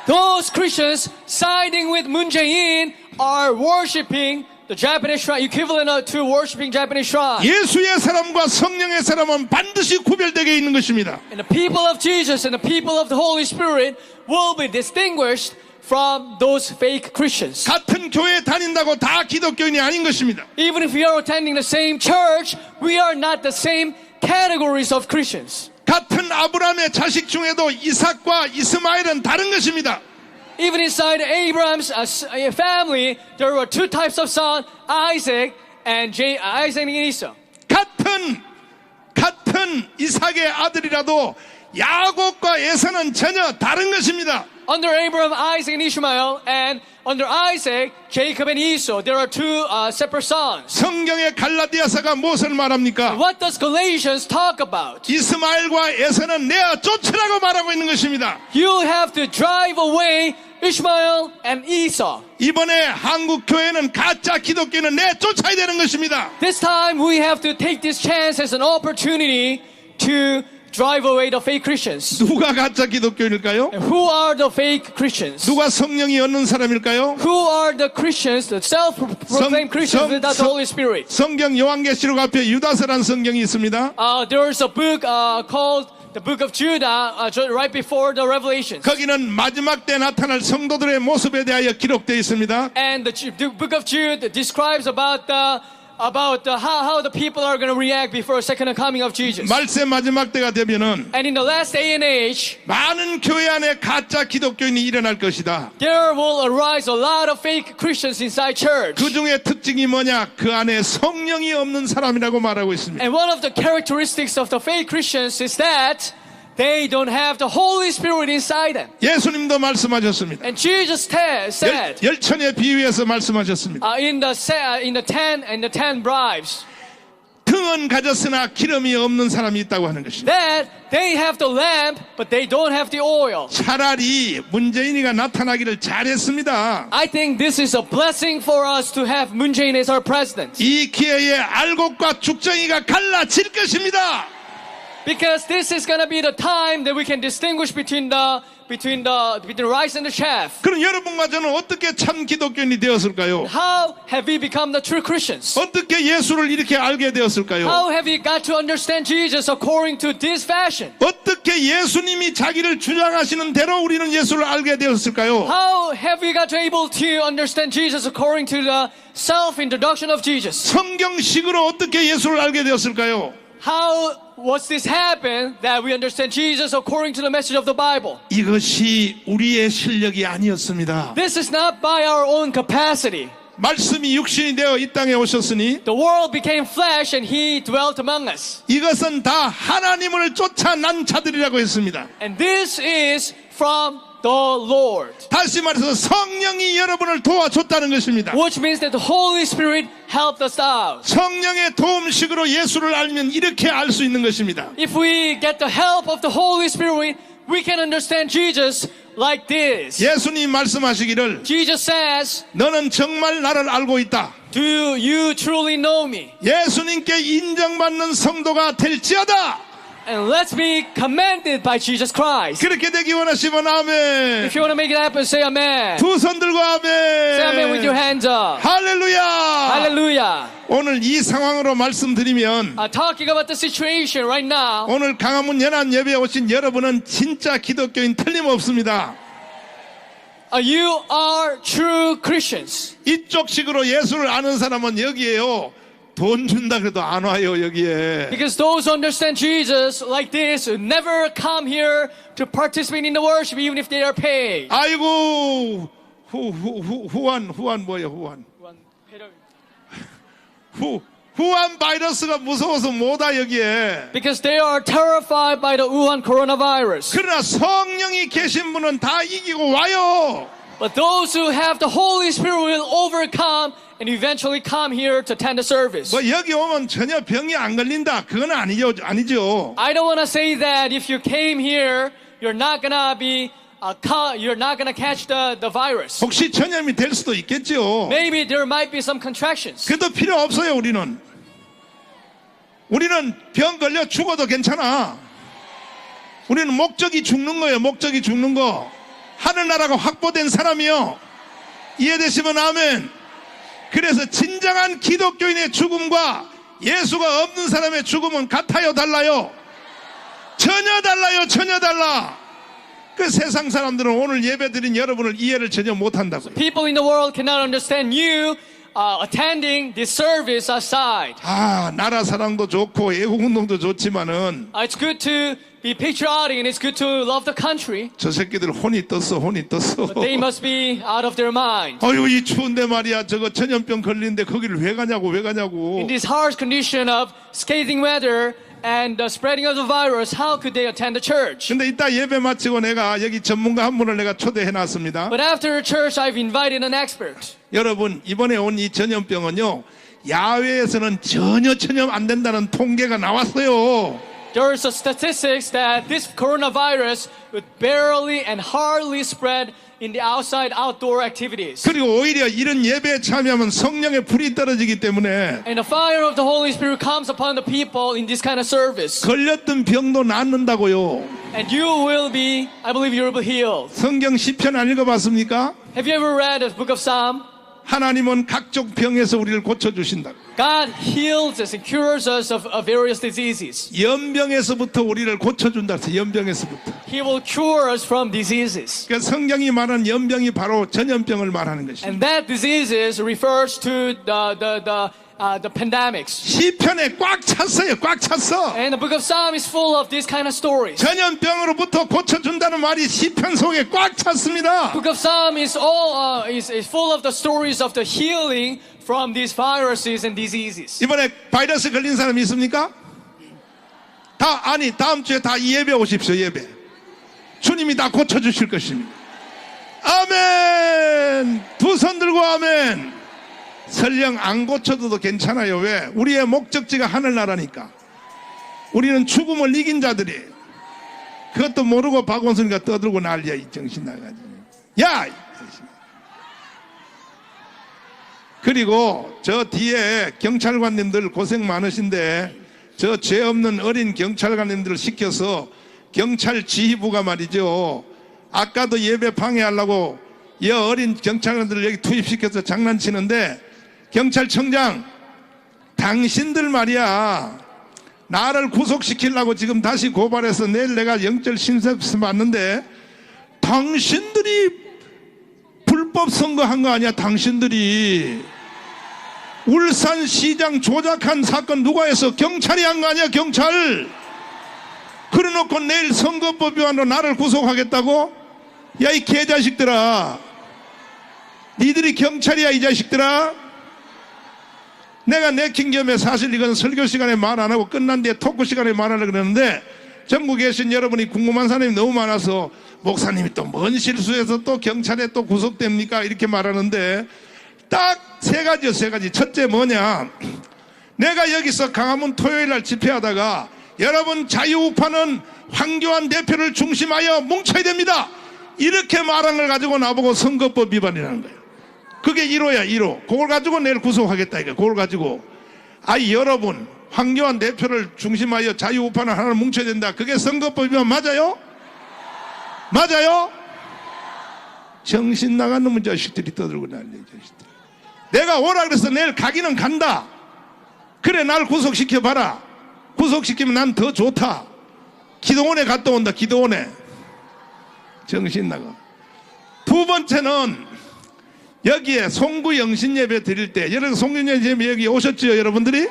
Those Christians siding with Moon Jae-in are worshipping the Japanese shrine, equivalent to worshipping Japanese shrine. 예수의 사람과 성령의 사람은 반드시 구별되게 있는 것입니다. And the people of Jesus and the people of the Holy Spirit will be distinguished from those fake Christians. 같은 교회에 다닌다고 다 기독교인이 아닌 것입니다. Even if we are attending the same church, we are not the same categories of Christians. 같은 아브라함의 자식 중에도 이삭과 이스마엘은 다른 것입니다. Even inside Abraham's family, there were two types of sons, Isaac and Esau. 같은 이삭의 아들이라도 야곱과 에서는 전혀 다른 것입니다. Under Abraham, Isaac, and Ishmael, and under Isaac, Jacob and Esau, there are two separate sons. 성경의 갈라디아서가 무엇을 말합니까? What does Galatians talk about? 이스마엘과 에서는 내어 쫓으라고 말하고 있는 것입니다. You have to drive away Ishmael and Esau. 이번에 한국 교회는 가짜 기독교는 내쫓아야 되는 것입니다. This time we have to take this chance as an opportunity to drive away the fake Christians. 누가 가짜 기독교인일까요? And who are the fake Christians? 누가 성령이 없는 사람일까요? Who are the Christians, the self-proclaimed Christians without the Holy Spirit? 성경 요한계시록 앞에 유다서란 성경이 있습니다. There's a book called the Book of Judah, right before the Revelations. 거기는 마지막 때 나타날 성도들의 모습에 대하여 기록되어 있습니다. And the Book of Jude describes about how the people are going to react before the second coming of Jesus. 말세 마지막 때가 되면은 And in the last day and age, 많은 교회 안에 가짜 기독교인이 일어날 것이다. there will arise a lot of fake Christians inside church. 그 중에 특징이 뭐냐? 그 안에 성령이 없는 사람이라고 말하고 있습니다. And one of the characteristics of the fake Christians is that they don't have the Holy Spirit inside them. 예수님도 말씀하셨습니다. And Jesus said 열천의 비유에서 말씀하셨습니다. in the ten bribes, 등 등은 가졌으나 기름이 없는 사람이 있다고 하는 것입니다. That they have the lamp, but they don't have the oil. 차라리 문재인이가 나타나기를 잘했습니다. I think this is a blessing for us to have Moon Jae-in as our president. 이 기회에 알곡과 죽정이가 갈라질 것입니다. Because this is gonna be the time that we can distinguish between the rice and the chaff. 그럼 여러분과 저는 어떻게 참 기독교인이 되었을까요? How have we become the true Christians? 어떻게 예수를 이렇게 알게 되었을까요? How have we got to understand Jesus according to this fashion? 어떻게 예수님이 자기를 주장하시는 대로 우리는 예수를 알게 되었을까요? How have we got to able to understand Jesus according to the self-introduction of Jesus? 성경식으로 어떻게 예수를 알게 되었을까요? How was this happen that we understand Jesus according to the message of the Bible? 이것이 우리의 실력이 아니었습니다. This is not by our own capacity. 말씀이 육신이 되어 이 땅에 오셨으니 The world became flesh and He dwelt among us. 이것은 다 하나님을 쫓아 난 자들이라고 했습니다. And this is from the Lord. 다시 말해서 성령이 여러분을 도와줬다는 것입니다. Which means that the Holy Spirit helped us out. 성령의 도움식으로 예수를 알면 이렇게 알 수 있는 것입니다. If we get the help of the Holy Spirit, we can understand Jesus like this. 예수님 말씀하시기를 Jesus says, 너는 정말 나를 알고 있다. do you truly know me? 예수님께 인정받는 성도가 될지어다. And let's be commended by Jesus Christ. 그렇게 되기 원하시면 아멘. If you want to make it happen, say amen. 두 손 들고 Say amen with your 아멘. hands up. 할렐루야. Hallelujah. 오늘 이 상황으로 말씀드리면 Talking about the situation right now, 오늘 강화문 연합 예배에 오신 여러분은 진짜 기독교인 틀림없습니다. you are true Christians. 이쪽 식으로 예수를 아는 사람은 여기에요. 돈 준다 그래도 안 와요 여기에. Because those who understand Jesus like this never come here to participate in the worship even if they are paid. 아이고 후한 뭐예요 후한. 후한 바이러스가 무서워서 못 와 여기에. Because they are terrified by the Wuhan coronavirus. 그러나 성령이 계신 분은 다 이기고 와요. But those who have the Holy Spirit will overcome and eventually come here to attend the service. 뭐 여기 오면 전혀 병이 안 걸린다. 그건 아니죠. I don't want to say that if you came here, you're not gonna be, you're not gonna catch the virus. 혹시 전염이 될 수도 있겠죠. Maybe there might be some contractions. 그래도 필요 없어요 우리는. 우리는 병 걸려 죽어도 괜찮아. 우리는 목적이 죽는 거예요. 목적이 죽는 거. 하늘나라가 확보된 사람이요. 이해되시면 아멘. 그래서 진정한 기독교인의 죽음과 예수가 없는 사람의 죽음은 같아요, 달라요? 전혀 달라. 그 세상 사람들은 오늘 예배드린 여러분을 이해를 전혀 못한다고요. People in the world cannot understand you attending this service outside. 나라 사랑도 좋고 애국운동도 좋지만은 It's good to be patriotic and it's good to love the country. 저 새끼들 혼이 떴어. But they must be out of their mind. 아유 이 추운데 말이야 저거 전염병 걸리는데 거기를 왜 가냐고. In this harsh condition of scathing weather and the spreading of the virus, how could they attend the church? 근데 이따 예배 마치고 내가 여기 전문가 한 분을 내가 초대해 놨습니다. But after church, I've invited an expert. 여러분 이번에 온 이 전염병은요 야외에서는 전혀 전염 안 된다는 통계가 나왔어요. There's a statistics that this coronavirus would barely and hardly spread in the outdoor activities. 그리고 오히려 이런 예배에 참여하면 성령의 불이 떨어지기 때문에 And the fire of the Holy Spirit comes upon the people in this kind of service. 걸렸던 병도 낫는다고요. And you will be, I believe you will be healed. 성경 시편 안 읽어봤습니까? Have you ever read the book of Psalm? 하나님은 각종 병에서 우리를 고쳐주신다. God heals us and cures us of various diseases. 연병에서부터 우리를 고쳐준다. 연병에서부터. He will cure us from diseases. 그러니까 성경이 말하는 연병이 바로 전염병을 말하는 것입니다. And that diseases refers to the pandemics. 시편에 꽉 찼어요. 꽉 찼어. And the book of Psalm is full of these kind of stories. 전염병으로부터 고쳐준다는 말이 시편 속에 꽉 찼습니다. Book of Psalm is all is full of the stories of the healing from these viruses and diseases. 이번에 바이러스 걸린 사람 있습니까? 다음 주에 다 예배 오십시오. 예배. 주님이 다 고쳐주실 것입니다. 아멘. 두 손 들고 아멘. 설령 안 고쳐도 괜찮아요. 왜? 우리의 목적지가 하늘나라니까. 우리는 죽음을 이긴 자들이. 그것도 모르고 박원순이가 떠들고 난리야. 이 정신 나가지. 야! 그리고 저 뒤에 경찰관님들 고생 많으신데 저 죄 없는 어린 경찰관님들을 시켜서 경찰 지휘부가 말이죠. 아까도 예배 방해하려고 이 어린 경찰관들을 여기 투입시켜서 장난치는데, 경찰청장 당신들 말이야, 나를 구속시키려고 지금 다시 고발해서 내일 내가 영절 심사서 받는데, 당신들이 불법 선거한 거 아니야. 당신들이 울산시장 조작한 사건 누가 해서? 경찰이 한 거 아니야. 경찰. 그래놓고 내일 선거법 위반으로 나를 구속하겠다고? 야, 이 개자식들아, 니들이 경찰이야 이 자식들아. 내가 내킨 겸에 사실 이건 설교 시간에 말 안 하고 끝난 뒤에 토크 시간에 말하려고 그러는데, 전국에 계신 여러분이 궁금한 사람이 너무 많아서 목사님이 또 뭔 실수해서 또 경찰에 또 구속됩니까? 이렇게 말하는데, 딱 세 가지요. 세 가지. 첫째 뭐냐, 내가 여기서 강화문 토요일날 집회하다가 여러분 자유우파는 황교안 대표를 중심하여 뭉쳐야 됩니다, 이렇게 말한 걸 가지고 나보고 선거법 위반이라는 거예요. 그게 1호야 1호. 그걸 가지고 내일 구속하겠다 이거. 그걸 가지고 여러분 황교안 대표를 중심하여 자유우파는 하나를 뭉쳐야 된다, 그게 선거법 위반 맞아요? 맞아요? 정신 나간 놈의 자식들이 떠들고 난리야. 자식들. 내가 오라 그래서 내일 가기는 간다. 그래, 날 구속시켜봐라. 구속시키면 난 더 좋다. 기도원에 갔다 온다. 기도원에. 정신 나가. 두 번째는 여기에 송구 영신 예배 드릴 때, 여러분 송구 영신 예배 여기 오셨죠 여러분들이?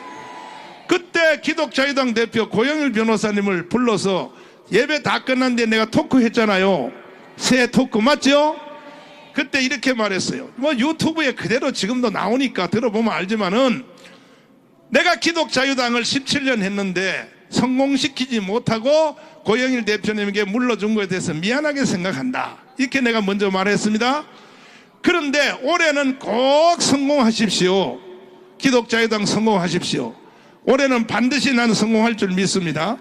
그때 기독자유당 대표 고영일 변호사님을 불러서 예배 다 끝난 뒤에 내가 토크 했잖아요. 새 토크 맞죠? 그때 이렇게 말했어요. 뭐 유튜브에 그대로 지금도 나오니까 들어보면 알지만은, 내가 기독자유당을 17년 했는데 성공시키지 못하고 고영일 대표님에게 물러준 것에 대해서 미안하게 생각한다, 이렇게 내가 먼저 말했습니다. 그런데 올해는 꼭 성공하십시오. 기독자유당 성공하십시오. 올해는 반드시 나는 성공할 줄 믿습니다.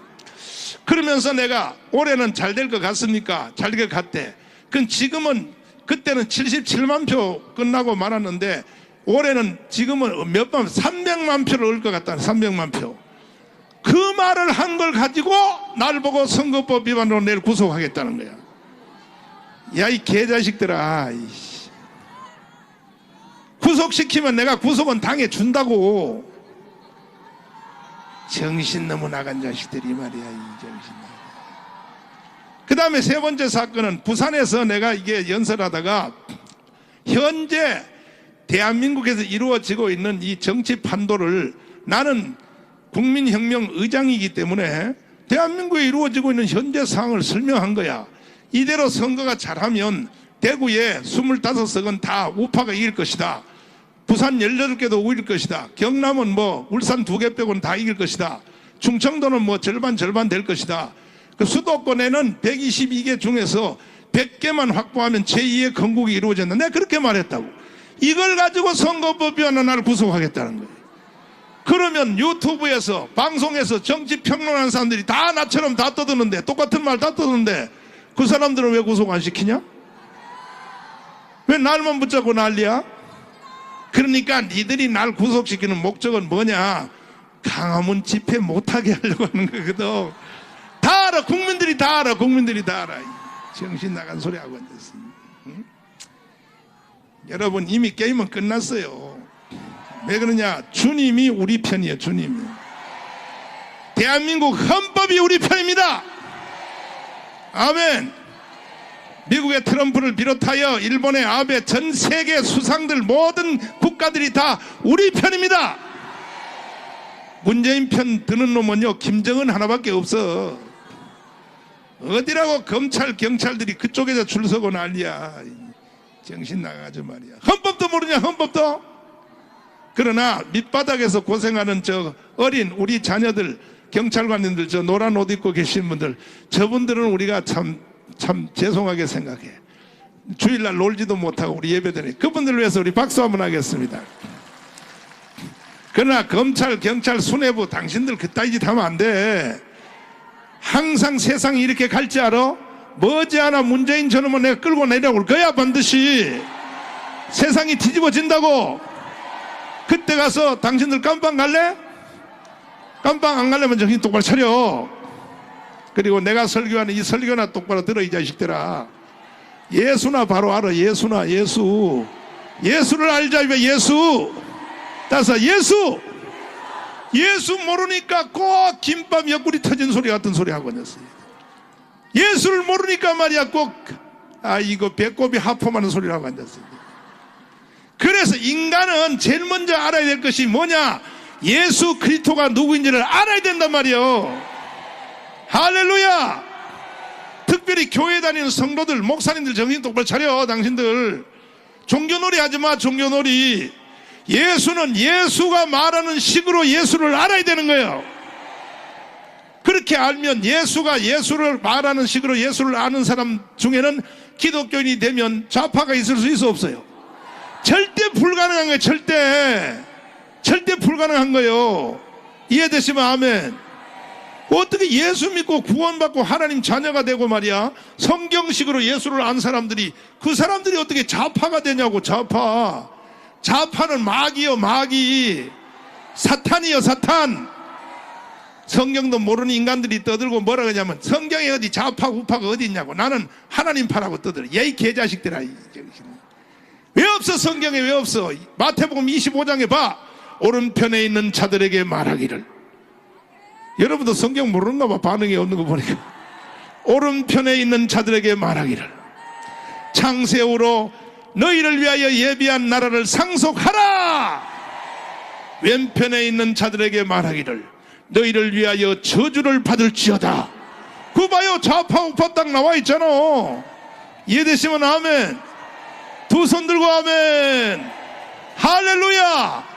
그러면서 내가 올해는 잘 될 것 같습니까? 잘 될 것 같대. 그건 지금은, 그때는 77만 표 끝나고 말았는데 올해는 지금은 몇만, 300만 표를 얻을 것 같다. 300만 표. 그 말을 한 걸 가지고 날 보고 선거법 위반으로 내일 구속하겠다는 거야. 야, 이 개자식들아, 이씨. 구속시키면 내가 구속은 당해준다고. 정신 너무 나간 자식들이 말이야. 이 정신 나간. 그 다음에 세 번째 사건은 부산에서 내가 이게 연설하다가 현재 대한민국에서 이루어지고 있는 이 정치 판도를, 나는 국민혁명 의장이기 때문에 대한민국에 이루어지고 있는 현재 상황을 설명한 거야. 이대로 선거가 잘하면 대구에 25석은 다 우파가 이길 것이다. 부산 18개도 이길 것이다. 경남은 뭐 울산 2개 빼고는 다 이길 것이다. 충청도는 뭐 절반 될 것이다. 그 수도권에는 122개 중에서 100개만 확보하면 제2의 건국이 이루어진다. 내가 그렇게 말했다고. 이걸 가지고 선거법 위반으로 나를 구속하겠다는 거예요. 그러면 유튜브에서, 방송에서 정치 평론하는 사람들이 다 나처럼 다 떠드는데, 똑같은 말 다 떠드는데 그 사람들은 왜 구속 안 시키냐? 왜 날만 붙잡고 난리야? 그러니까 니들이 날 구속시키는 목적은 뭐냐? 강화문 집회 못하게 하려고 하는 거거든. 다 알아. 국민들이 다 알아. 국민들이 다 알아. 정신 나간 소리 하고 앉았어. 응? 여러분 이미 게임은 끝났어요. 왜 그러냐? 주님이 우리 편이에요. 주님이. 대한민국 헌법이 우리 편입니다. 아멘. 미국의 트럼프를 비롯하여 일본의 아베, 전 세계 수상들 모든 국가들이 다 우리 편입니다. 문재인 편 드는 놈은요 김정은 하나밖에 없어. 어디라고 검찰 경찰들이 그쪽에서 줄 서고 난리야. 정신 나가죠 말이야. 헌법도 모르냐? 헌법도. 그러나 밑바닥에서 고생하는 저 어린 우리 자녀들, 경찰관님들, 저 노란 옷 입고 계신 분들, 저분들은 우리가 참 죄송하게 생각해. 주일날 놀지도 못하고 우리 예배드리니 그분들을 위해서 우리 박수 한번 하겠습니다. 그러나 검찰, 경찰, 수뇌부 당신들 그따위 짓 하면 안 돼. 항상 세상이 이렇게 갈지 알아? 머지않아 문재인 저놈은 내가 끌고 내려올 거야. 반드시 세상이 뒤집어진다고. 그때 가서 당신들 깜빵 갈래? 깜빵 안 가려면 정신 똑바로 차려. 그리고 내가 설교하는 이 설교나 똑바로 들어, 이 자식들아. 예수나 바로 알아. 예수나, 예수. 예수를 알자. 예수. 따라서 예수. 예수 모르니까 꼭 김밥 옆구리 터진 소리 같은 소리 하고 있었어요. 예수를 모르니까 말이야 꼭 이거 배꼽이 하품하는 소리를 하고 앉았어요. 그래서 인간은 제일 먼저 알아야 될 것이 뭐냐? 예수 그리스도가 누구인지를 알아야 된단 말이에요. 할렐루야. 특별히 교회 다니는 성도들, 목사님들 정신 똑바로 차려. 당신들 종교놀이 하지마. 종교놀이. 예수는 예수가 말하는 식으로 예수를 알아야 되는 거예요. 그렇게 알면 예수가 예수를 말하는 식으로 예수를 아는 사람 중에는 기독교인이 되면 좌파가 있을 수 있어 없어요? 절대 불가능한 거예요. 절대 불가능한 거예요. 이해되시면 아멘. 어떻게 예수 믿고 구원받고 하나님 자녀가 되고 말이야 성경식으로 예수를 안 사람들이, 그 사람들이 어떻게 좌파가 되냐고. 좌파는 마귀요, 마귀. 사탄이요, 사탄. 성경도 모르는 인간들이 떠들고 뭐라 그러냐면 성경에 어디 좌파 우파가 어디 있냐고. 나는 하나님파라고 떠들어. 이 개자식들아. 왜 없어? 성경에 왜 없어? 마태복음 25장에 봐. 오른편에 있는 자들에게 말하기를. 여러분도 성경 모르는가 봐. 반응이 없는 거 보니까. 오른편에 있는 자들에게 말하기를 창세후로 너희를 위하여 예비한 나라를 상속하라. 왼편에 있는 자들에게 말하기를 너희를 위하여 저주를 받을지어다. 그거 봐요. 좌파 우파 딱 나와 있잖아. 이해되시면 아멘. 두 손 들고 아멘. 할렐루야.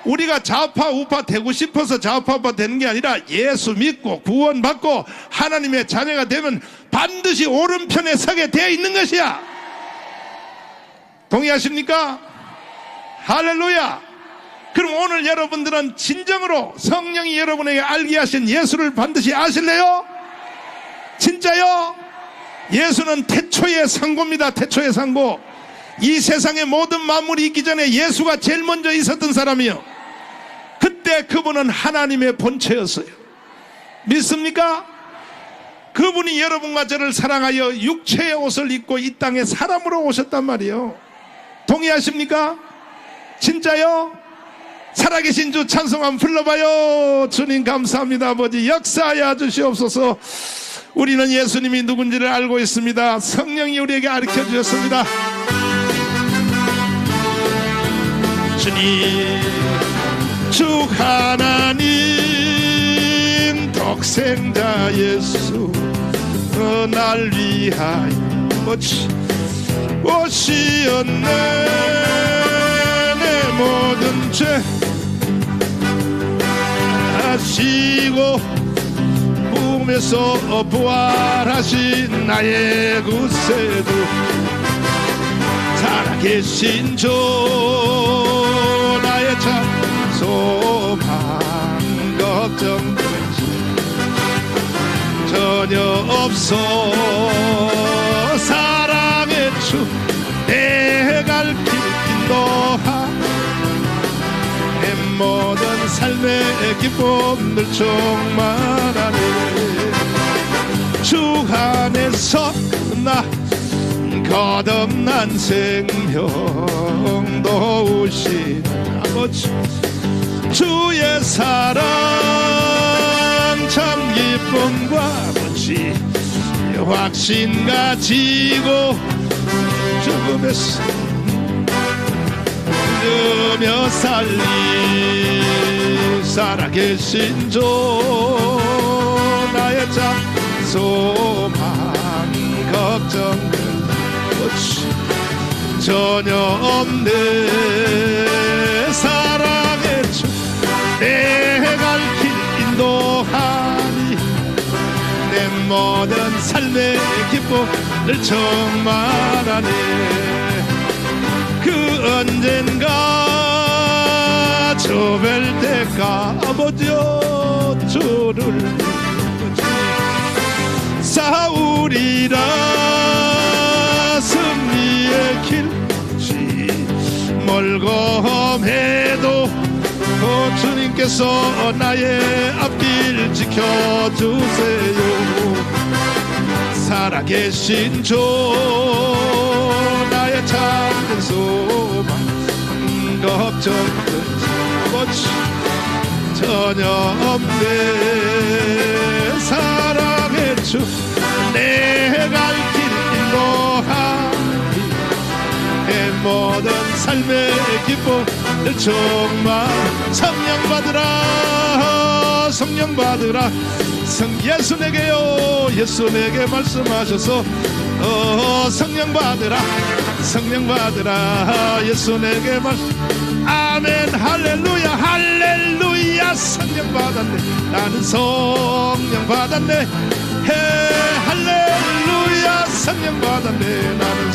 우리가 좌파 우파 되고 싶어서 좌파 우파 되는 게 아니라 예수 믿고 구원받고 하나님의 자녀가 되면 반드시 오른편에 서게 되어 있는 것이야. 동의하십니까? 할렐루야. 그럼 오늘 여러분들은 진정으로 성령이 여러분에게 알게 하신 예수를 반드시 아실래요? 진짜요? 예수는 태초의 상고입니다. 태초의 상고. 이 세상의 모든 만물이 있기 전에 예수가 제일 먼저 있었던 사람이요. 그때 그분은 하나님의 본체였어요. 믿습니까? 그분이 여러분과 저를 사랑하여 육체의 옷을 입고 이 땅에 사람으로 오셨단 말이에요. 동의하십니까? 진짜요? 살아계신 주 찬송 한번 불러봐요. 주님 감사합니다. 아버지 역사하여 주시옵소서. 우리는 예수님이 누군지를 알고 있습니다. 성령이 우리에게 가르쳐 주셨습니다. 주님, 주 하나님 독생자 예수 날 위하여 오시었네. 내 모든 죄 하시고 꿈에서 부활하신 나의 구세주 살아계신 주 나의 참 소망 걱정 전혀 없어. 사랑의 주 내 갈 길 인도하 내 모든 삶의 기쁨들 충만하네. 주 안에서 나 거듭난 생명 도우신 아버지 주의 사랑 참 기쁨과 아버지 확신 가지고 죽음에서 죽으며 살리 살아계신 주 나의 참 소망 걱정은 전혀 없네. 사랑의 주 내 갈 길 인도하니 내 모든 삶의 기쁨을 충만하네. 그 언젠가 저 저별 때가 아버지여 저를 싸우리라 승리의 길이 멀검해도 주님께서 나의 앞길 지켜주세요. 살아계신 주 나의 참된 소망 걱정은 전혀 없네. 사랑의 주 내 갈 길 인도하리 모든 삶의 기쁨을 충만 성령 받으라 성령 받으라 예수 내게요 예수 내게 말씀하셔서 성령 받으라 성령 받으라 예수 내게 아멘 할렐루야 할렐루야 성령 받았네 나는 성령 받았네 할렐루야 성령 받았네 나는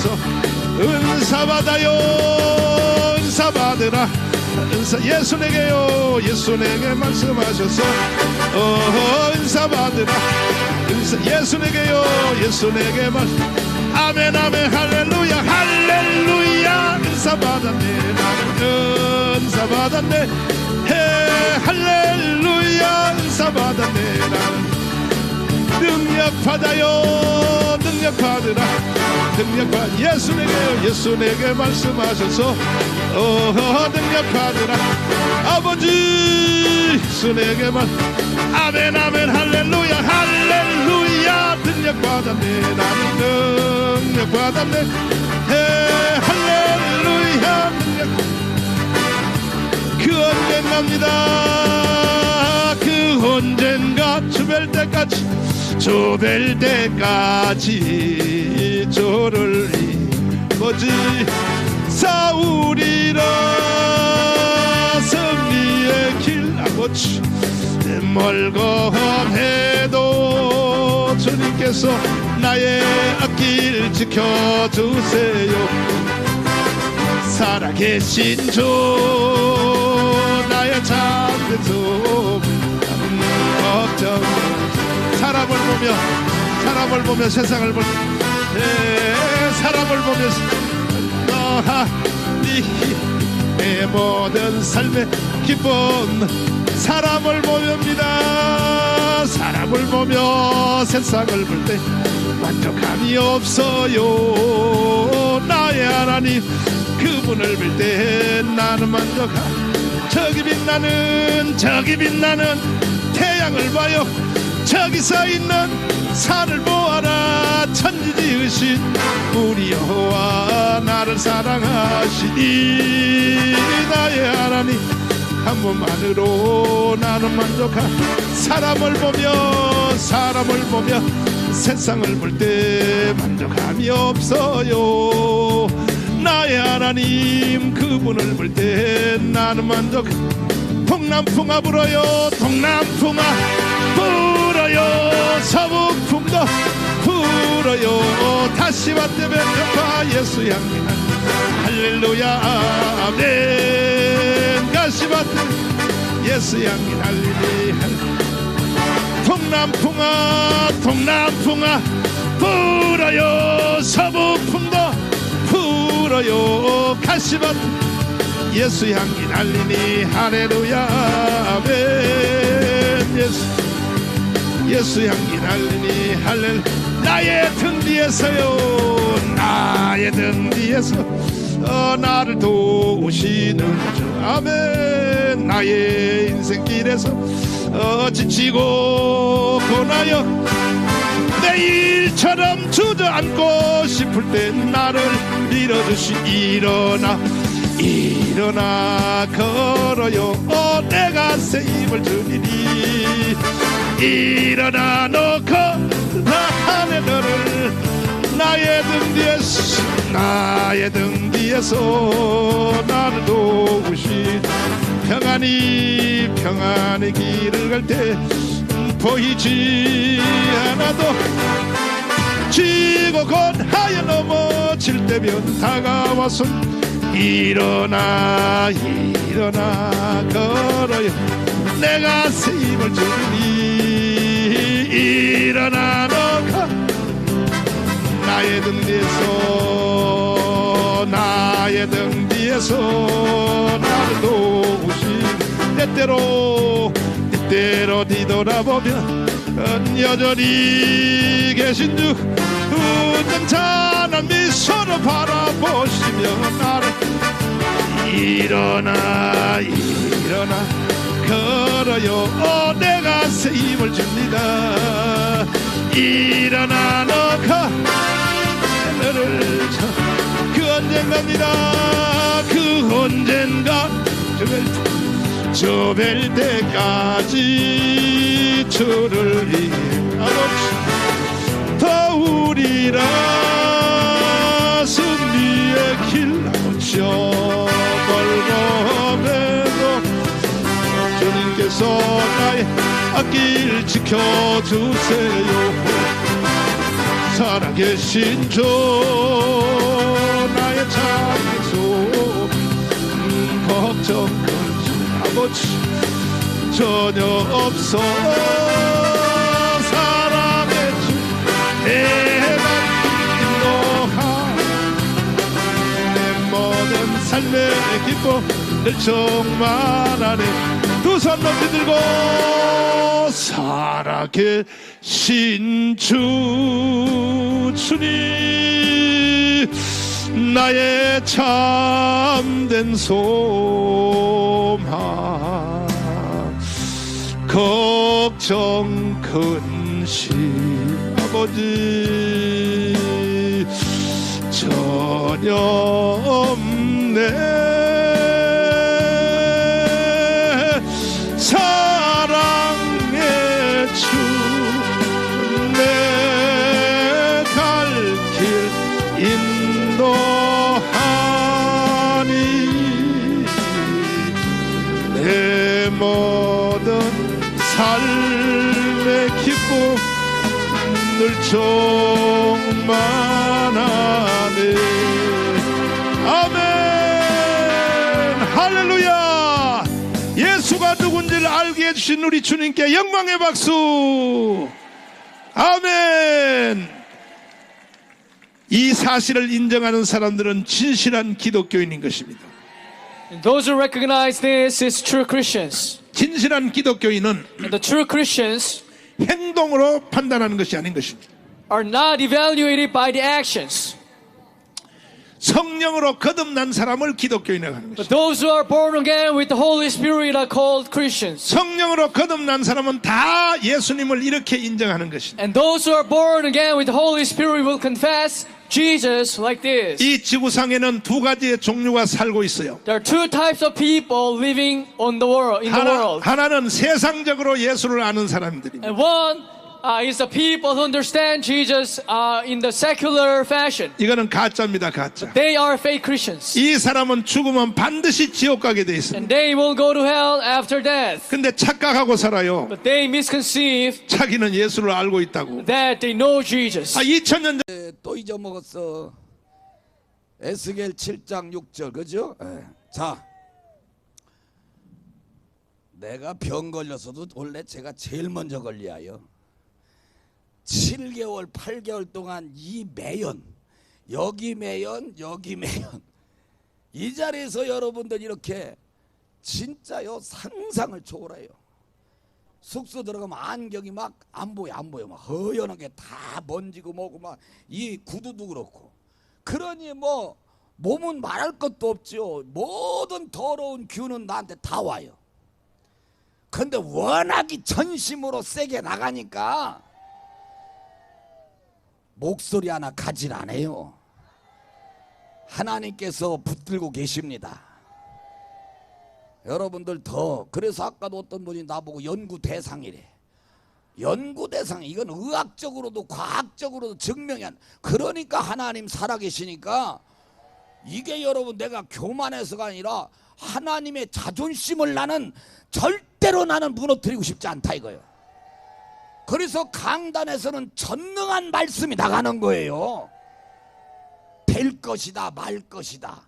은사 받아요 은사 받으라 은사 예수 내게요 예수 내게 말씀하셔서 은사 받으라 은사 예수 내게요 예수 내게 아멘 아멘 할렐루야 할렐루야 은사 받았네 나는 은사 받았네 할렐루야 은사 받았네 나는 능력 받아요 능력 받으라 능력 받 예수 내게요 예수 내게 말씀하셔서 능력 받으라 아버지 예수 내게 아멘 아멘 할렐루야 할렐루야 능력 받았네 나는 능력 받았네 할렐루야 능력 그 언젠가입니다 그 언젠가 주별 때까지 주별 때까지 저를 이거지 싸우리라 승리의 길 아버지 멀검해도 주님께서 나의 앞길 지켜주세요. 살아계신 주 나의 참된 주 걱정 사람을 보며 세상을 볼 사람을 보면서 내 모든 삶의 기쁨 사람을 보며입니다. 사람을 보며 세상을 볼 때 만족함이 없어요. 나의 하나님 그분을 볼 때 나는 만족함. 저기 빛나는 태양을 봐요. 저기 서 있는 산을 보아라. 천지 지으신 우리 여호와 나를 사랑하시니 나의 하나님 한 분만으로 나는 만족함. 사람을 보며 세상을 볼 때 만족함이 없어요. 나의 하나님 그분을 볼 때 나는 만족함. 동남풍아 불어요. 동남풍아 불어요. 서북풍도 불어요. 다시 왔다면 평화 예수 향기 할렐루야 아멘. 다시 왔다면 예수 향기 할렐루야. 동남풍아 불어요. 서북풍도 불어요. 가시밭 예수 향기 날리니 할렐루야 아멘. 예수 향기 날리니 할렐루야. 나의 등 뒤에서요. 나의 등 뒤에서 나를 도우시는 주 아멘. 나의 인생길에서 지치고 고나여 내일처럼 주저앉고 싶을 때 나를 밀어주시. 일어나 걸어요. 내가 새 힘을 주리니. 일어나 놓고 나의 너를 나의 등 뒤에서 나를 도우시. 평안히 길을 갈 때 보이지 않아도 지고 곧하여 넘어질 때면 다가와서 일어나 일어나 걸어요 내가 새 힘을 주니 일어나 너가 나의 등 뒤에서 나의 등 뒤에서 나를 도우시 때때로 뒤돌아보면 여전히 계신 주 언짢은 미소로 바라보시며 나를 일어나 일어나 걸어요 내가 새 힘을 줍니다 일어나 너가 너를 그 언젠가입니다 그 언젠가 저뵐 때까지 주를 더우리라 승리의 길 져벌거매도 주님께서 나의 앞길 지켜주세요 살아계신 주 나의 장소 걱정 아버지 전혀 없어 사랑의 주 내가 인도하 내 모든 삶의 기쁨 늘 충만하네 두 손 높이 들고 살아계신 주님 나의 참된 소망 걱정 근심 아버지 전혀 없네 사랑의 주 내 갈 길 인도하니 내 모든 삶의 기쁨 늘 충만하네 아멘 할렐루야 예수가 누군지를 알게 해주신 우리 주님께 영광의 박수 아멘 이 사실을 인정하는 사람들은 진실한 기독교인인 것입니다 And those who recognize this is true Christians. 진실한 기독교인은 And the true Christians 행동으로 판단하는 것이 아닌 것입니다 are not evaluated by the actions. 성령으로 거듭난 사람을 기독교인이라고 하는 But 것입니다 those who are born again with the Holy Spirit are called Christians. 성령으로 거듭난 사람은 다 예수님을 이렇게 인정하는 것입니다 And those who are born again with the Holy Spirit will confess Jesus like this. 이 지구상에는 두 가지의 종류가 살고 있어요 There are two types of people living on the world, in the world. 하나는 세상적으로 예수를 아는 사람들입니다 And one is the people who understand Jesus in the secular fashion. 이거는 가짜입니다 가짜 They are fake Christians. 이 사람은 죽으면 반드시 지옥 가게 돼 있습니다 And they will go to hell after death. 근데 착각하고 살아요 But they misconceive 자기는 예수를 알고 있다고 that they know Jesus. 2000년 또 잊어먹었어. 에스겔 7장 6절 그죠? 자, 내가 병 걸렸어도 원래 제가 제일 먼저 걸려요. 7개월 8개월 동안 이 매연 여기 매연 여기 매연 이 자리에서 여러분들 이렇게 진짜요 상상을 초월해요. 숙소 들어가면 안경이 막 안 보여 막 허연하게 다 번지고 뭐고 막 이 구두도 그렇고 그러니 뭐 몸은 말할 것도 없죠. 모든 더러운 균은 나한테 다 와요. 근데 워낙이 전심으로 세게 나가니까 목소리 하나 가질 안 해요. 하나님께서 붙들고 계십니다. 여러분들 더 그래서 아까도 어떤 분이 나보고 연구 대상이래. 연구 대상 이건 의학적으로도 과학적으로도 증명이 안. 그러니까 하나님 살아계시니까 이게 여러분 내가 교만해서가 아니라 하나님의 자존심을 나는 절대로 나는 무너뜨리고 싶지 않다 이거예요. 그래서 강단에서는 전능한 말씀이 나가는 거예요. 될 것이다 말 것이다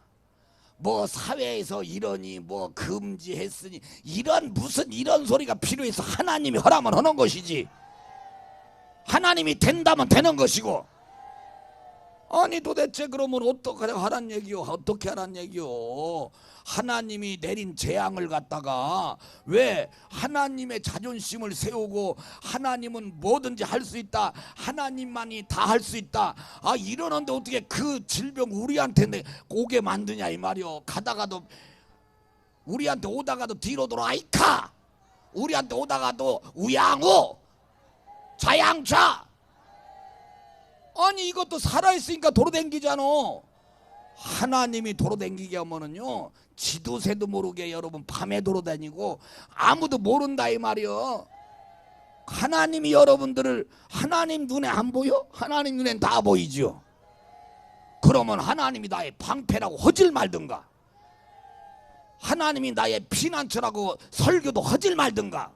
뭐 사회에서 이러니 뭐 금지했으니 이런 무슨 이런 소리가 필요해서 하나님이 허락만 하는 것이지. 하나님이 된다면 되는 것이고. 아니 도대체 그러면 어떻게 하란 얘기요? 어떻게 하란 얘기요? 하나님이 내린 재앙을 갖다가 왜 하나님의 자존심을 세우고 하나님은 뭐든지 할 수 있다, 하나님만이 다 할 수 있다, 아 이러는데 어떻게 그 질병 우리한테 오게 만드냐 이 말이요. 가다가도 우리한테 오다가도 뒤로 돌아 아이카, 우리한테 오다가도 우양우 자양자. 아니 이것도 살아있으니까 도로댕기잖아. 하나님이 도로댕기게 하면은요 지도새도 모르게 여러분 밤에 도로다니고 아무도 모른다 이 말이요. 하나님이 여러분들을, 하나님 눈에 안 보여? 하나님 눈엔 다 보이죠. 그러면 하나님이 나의 방패라고 허질 말든가, 하나님이 나의 피난처라고 설교도 허질 말든가.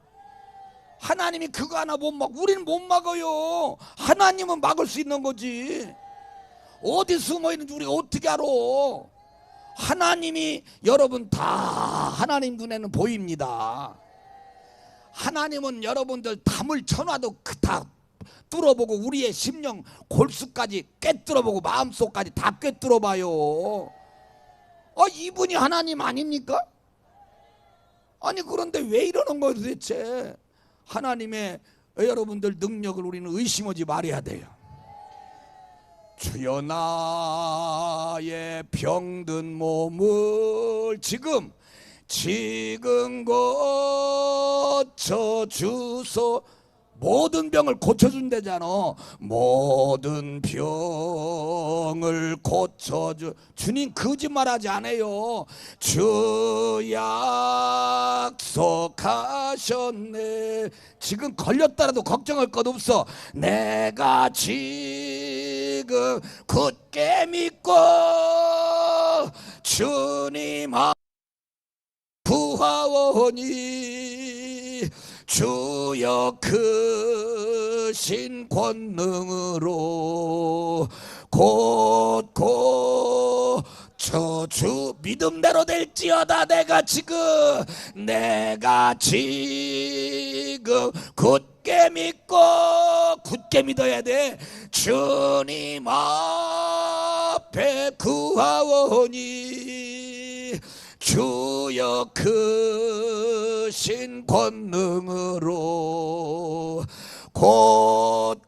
하나님이 그거 하나 못 막, 우리는 못 막아요. 하나님은 막을 수 있는 거지. 어디 숨어 있는지 우리가 어떻게 알아? 하나님이 여러분 다 하나님 눈에는 보입니다. 하나님은 여러분들 담을 쳐놔도 다 뚫어보고 우리의 심령 골수까지 꿰뚫어보고 마음속까지 다 꿰뚫어봐요. 이분이 하나님 아닙니까? 아니 그런데 왜 이러는 거예요 도대체? 하나님의 여러분들 능력을 우리는 의심하지 말아야 돼요. 주여 나의 병든 몸을 지금 고쳐주소. 모든 병을 고쳐준대잖아. 모든 병을 고쳐주. 주님 거짓말하지 않아요. 주 약속하셨네. 지금 걸렸다라도 걱정할 것 없어. 내가 지금 굳게 믿고 주님 구하오니 주여 크신 권능으로 곧 고쳐주. 믿음대로 될지어다. 내가 지금 굳게 믿고, 굳게 믿어야 돼. 주님 앞에 구하오니 주여 크신 권능으로 곧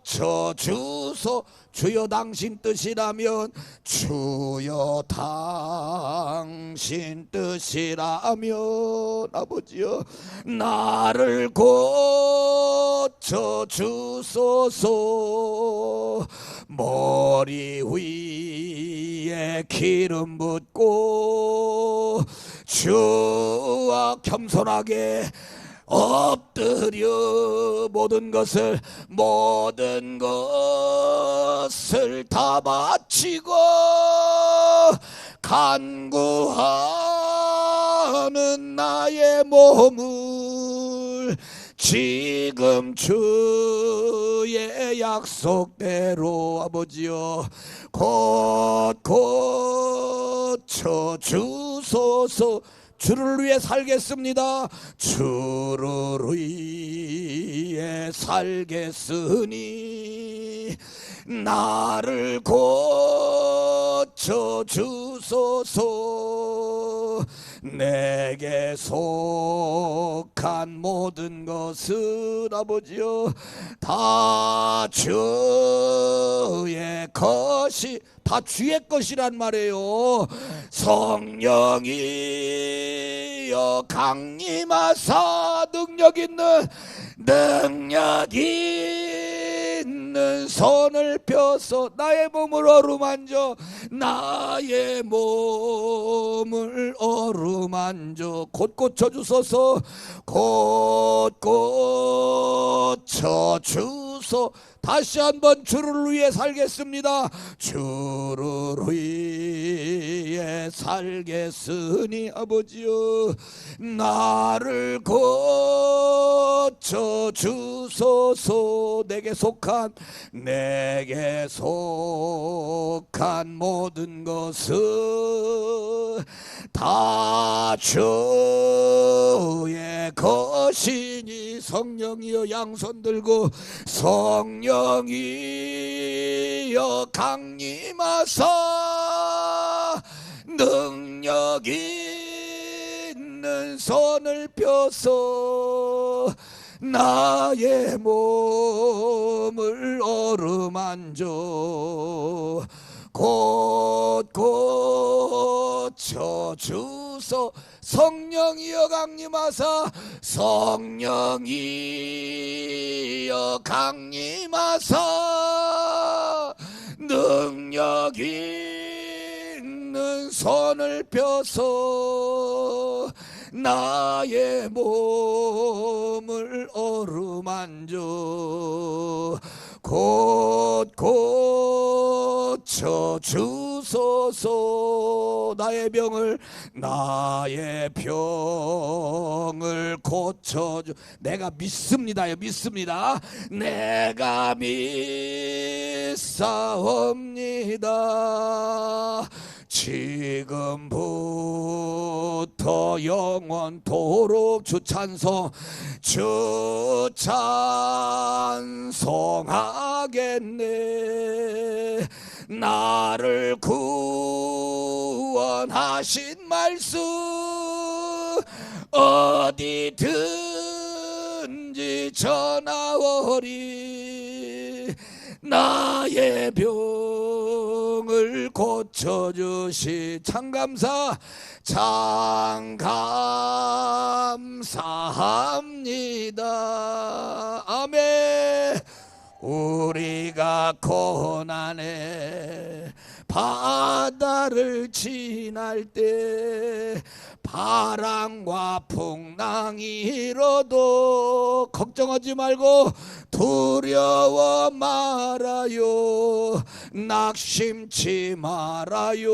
고쳐주소. 주여 당신 뜻이라면, 주여 당신 뜻이라면 아버지여 나를 고쳐주소서. 머리 위에 기름 붓고 주와 겸손하게 엎드려 모든 것을 다 바치고 간구하는 나의 몸을 지금 주의 약속대로 아버지여 곧 고쳐주소서. 주를 위해 살겠습니다. 주를 위해 살겠으니 나를 고쳐주소서. 내게 속한 모든 것은 아버지여 다 주의 것이, 다 주의 것이란 말이에요. 성령이여 강림하사 능력 있는 손을 펴서 나의 몸을 어루만져, 나의 몸을 어루만져 곧 고쳐주소서. 곧 고쳐주소. 다시 한번 주를 위해 살겠습니다. 주를 위해 살겠으니 아버지여 나를 고쳐 주소서. 내게 속한 모든 것은 다 주의 것이니. 성령이여 양손 들고 성령이여 강림하사 능력 있는 손을 펴서 나의 몸을 어루만져 고쳐 주소. 성령이여 강림하사 성령이여 강림하사 능력 있는 손을 펴서 나의 몸을 어루만져 고쳐 주소서. 나의 병을 고쳐주. 내가 믿습니다요. 믿습니다. 내가 믿사옵니다. 지금부터 영원토록 주 찬송하겠네. 나를 구원하신 말씀 어디든지 전하오리. 나의 병을 고쳐주시. 참감사합니다. 아멘. 우리가 고난의 바다를 지날 때 바람과 풍랑이 일어도 걱정하지 말고 두려워 말아요. 낙심치 말아요.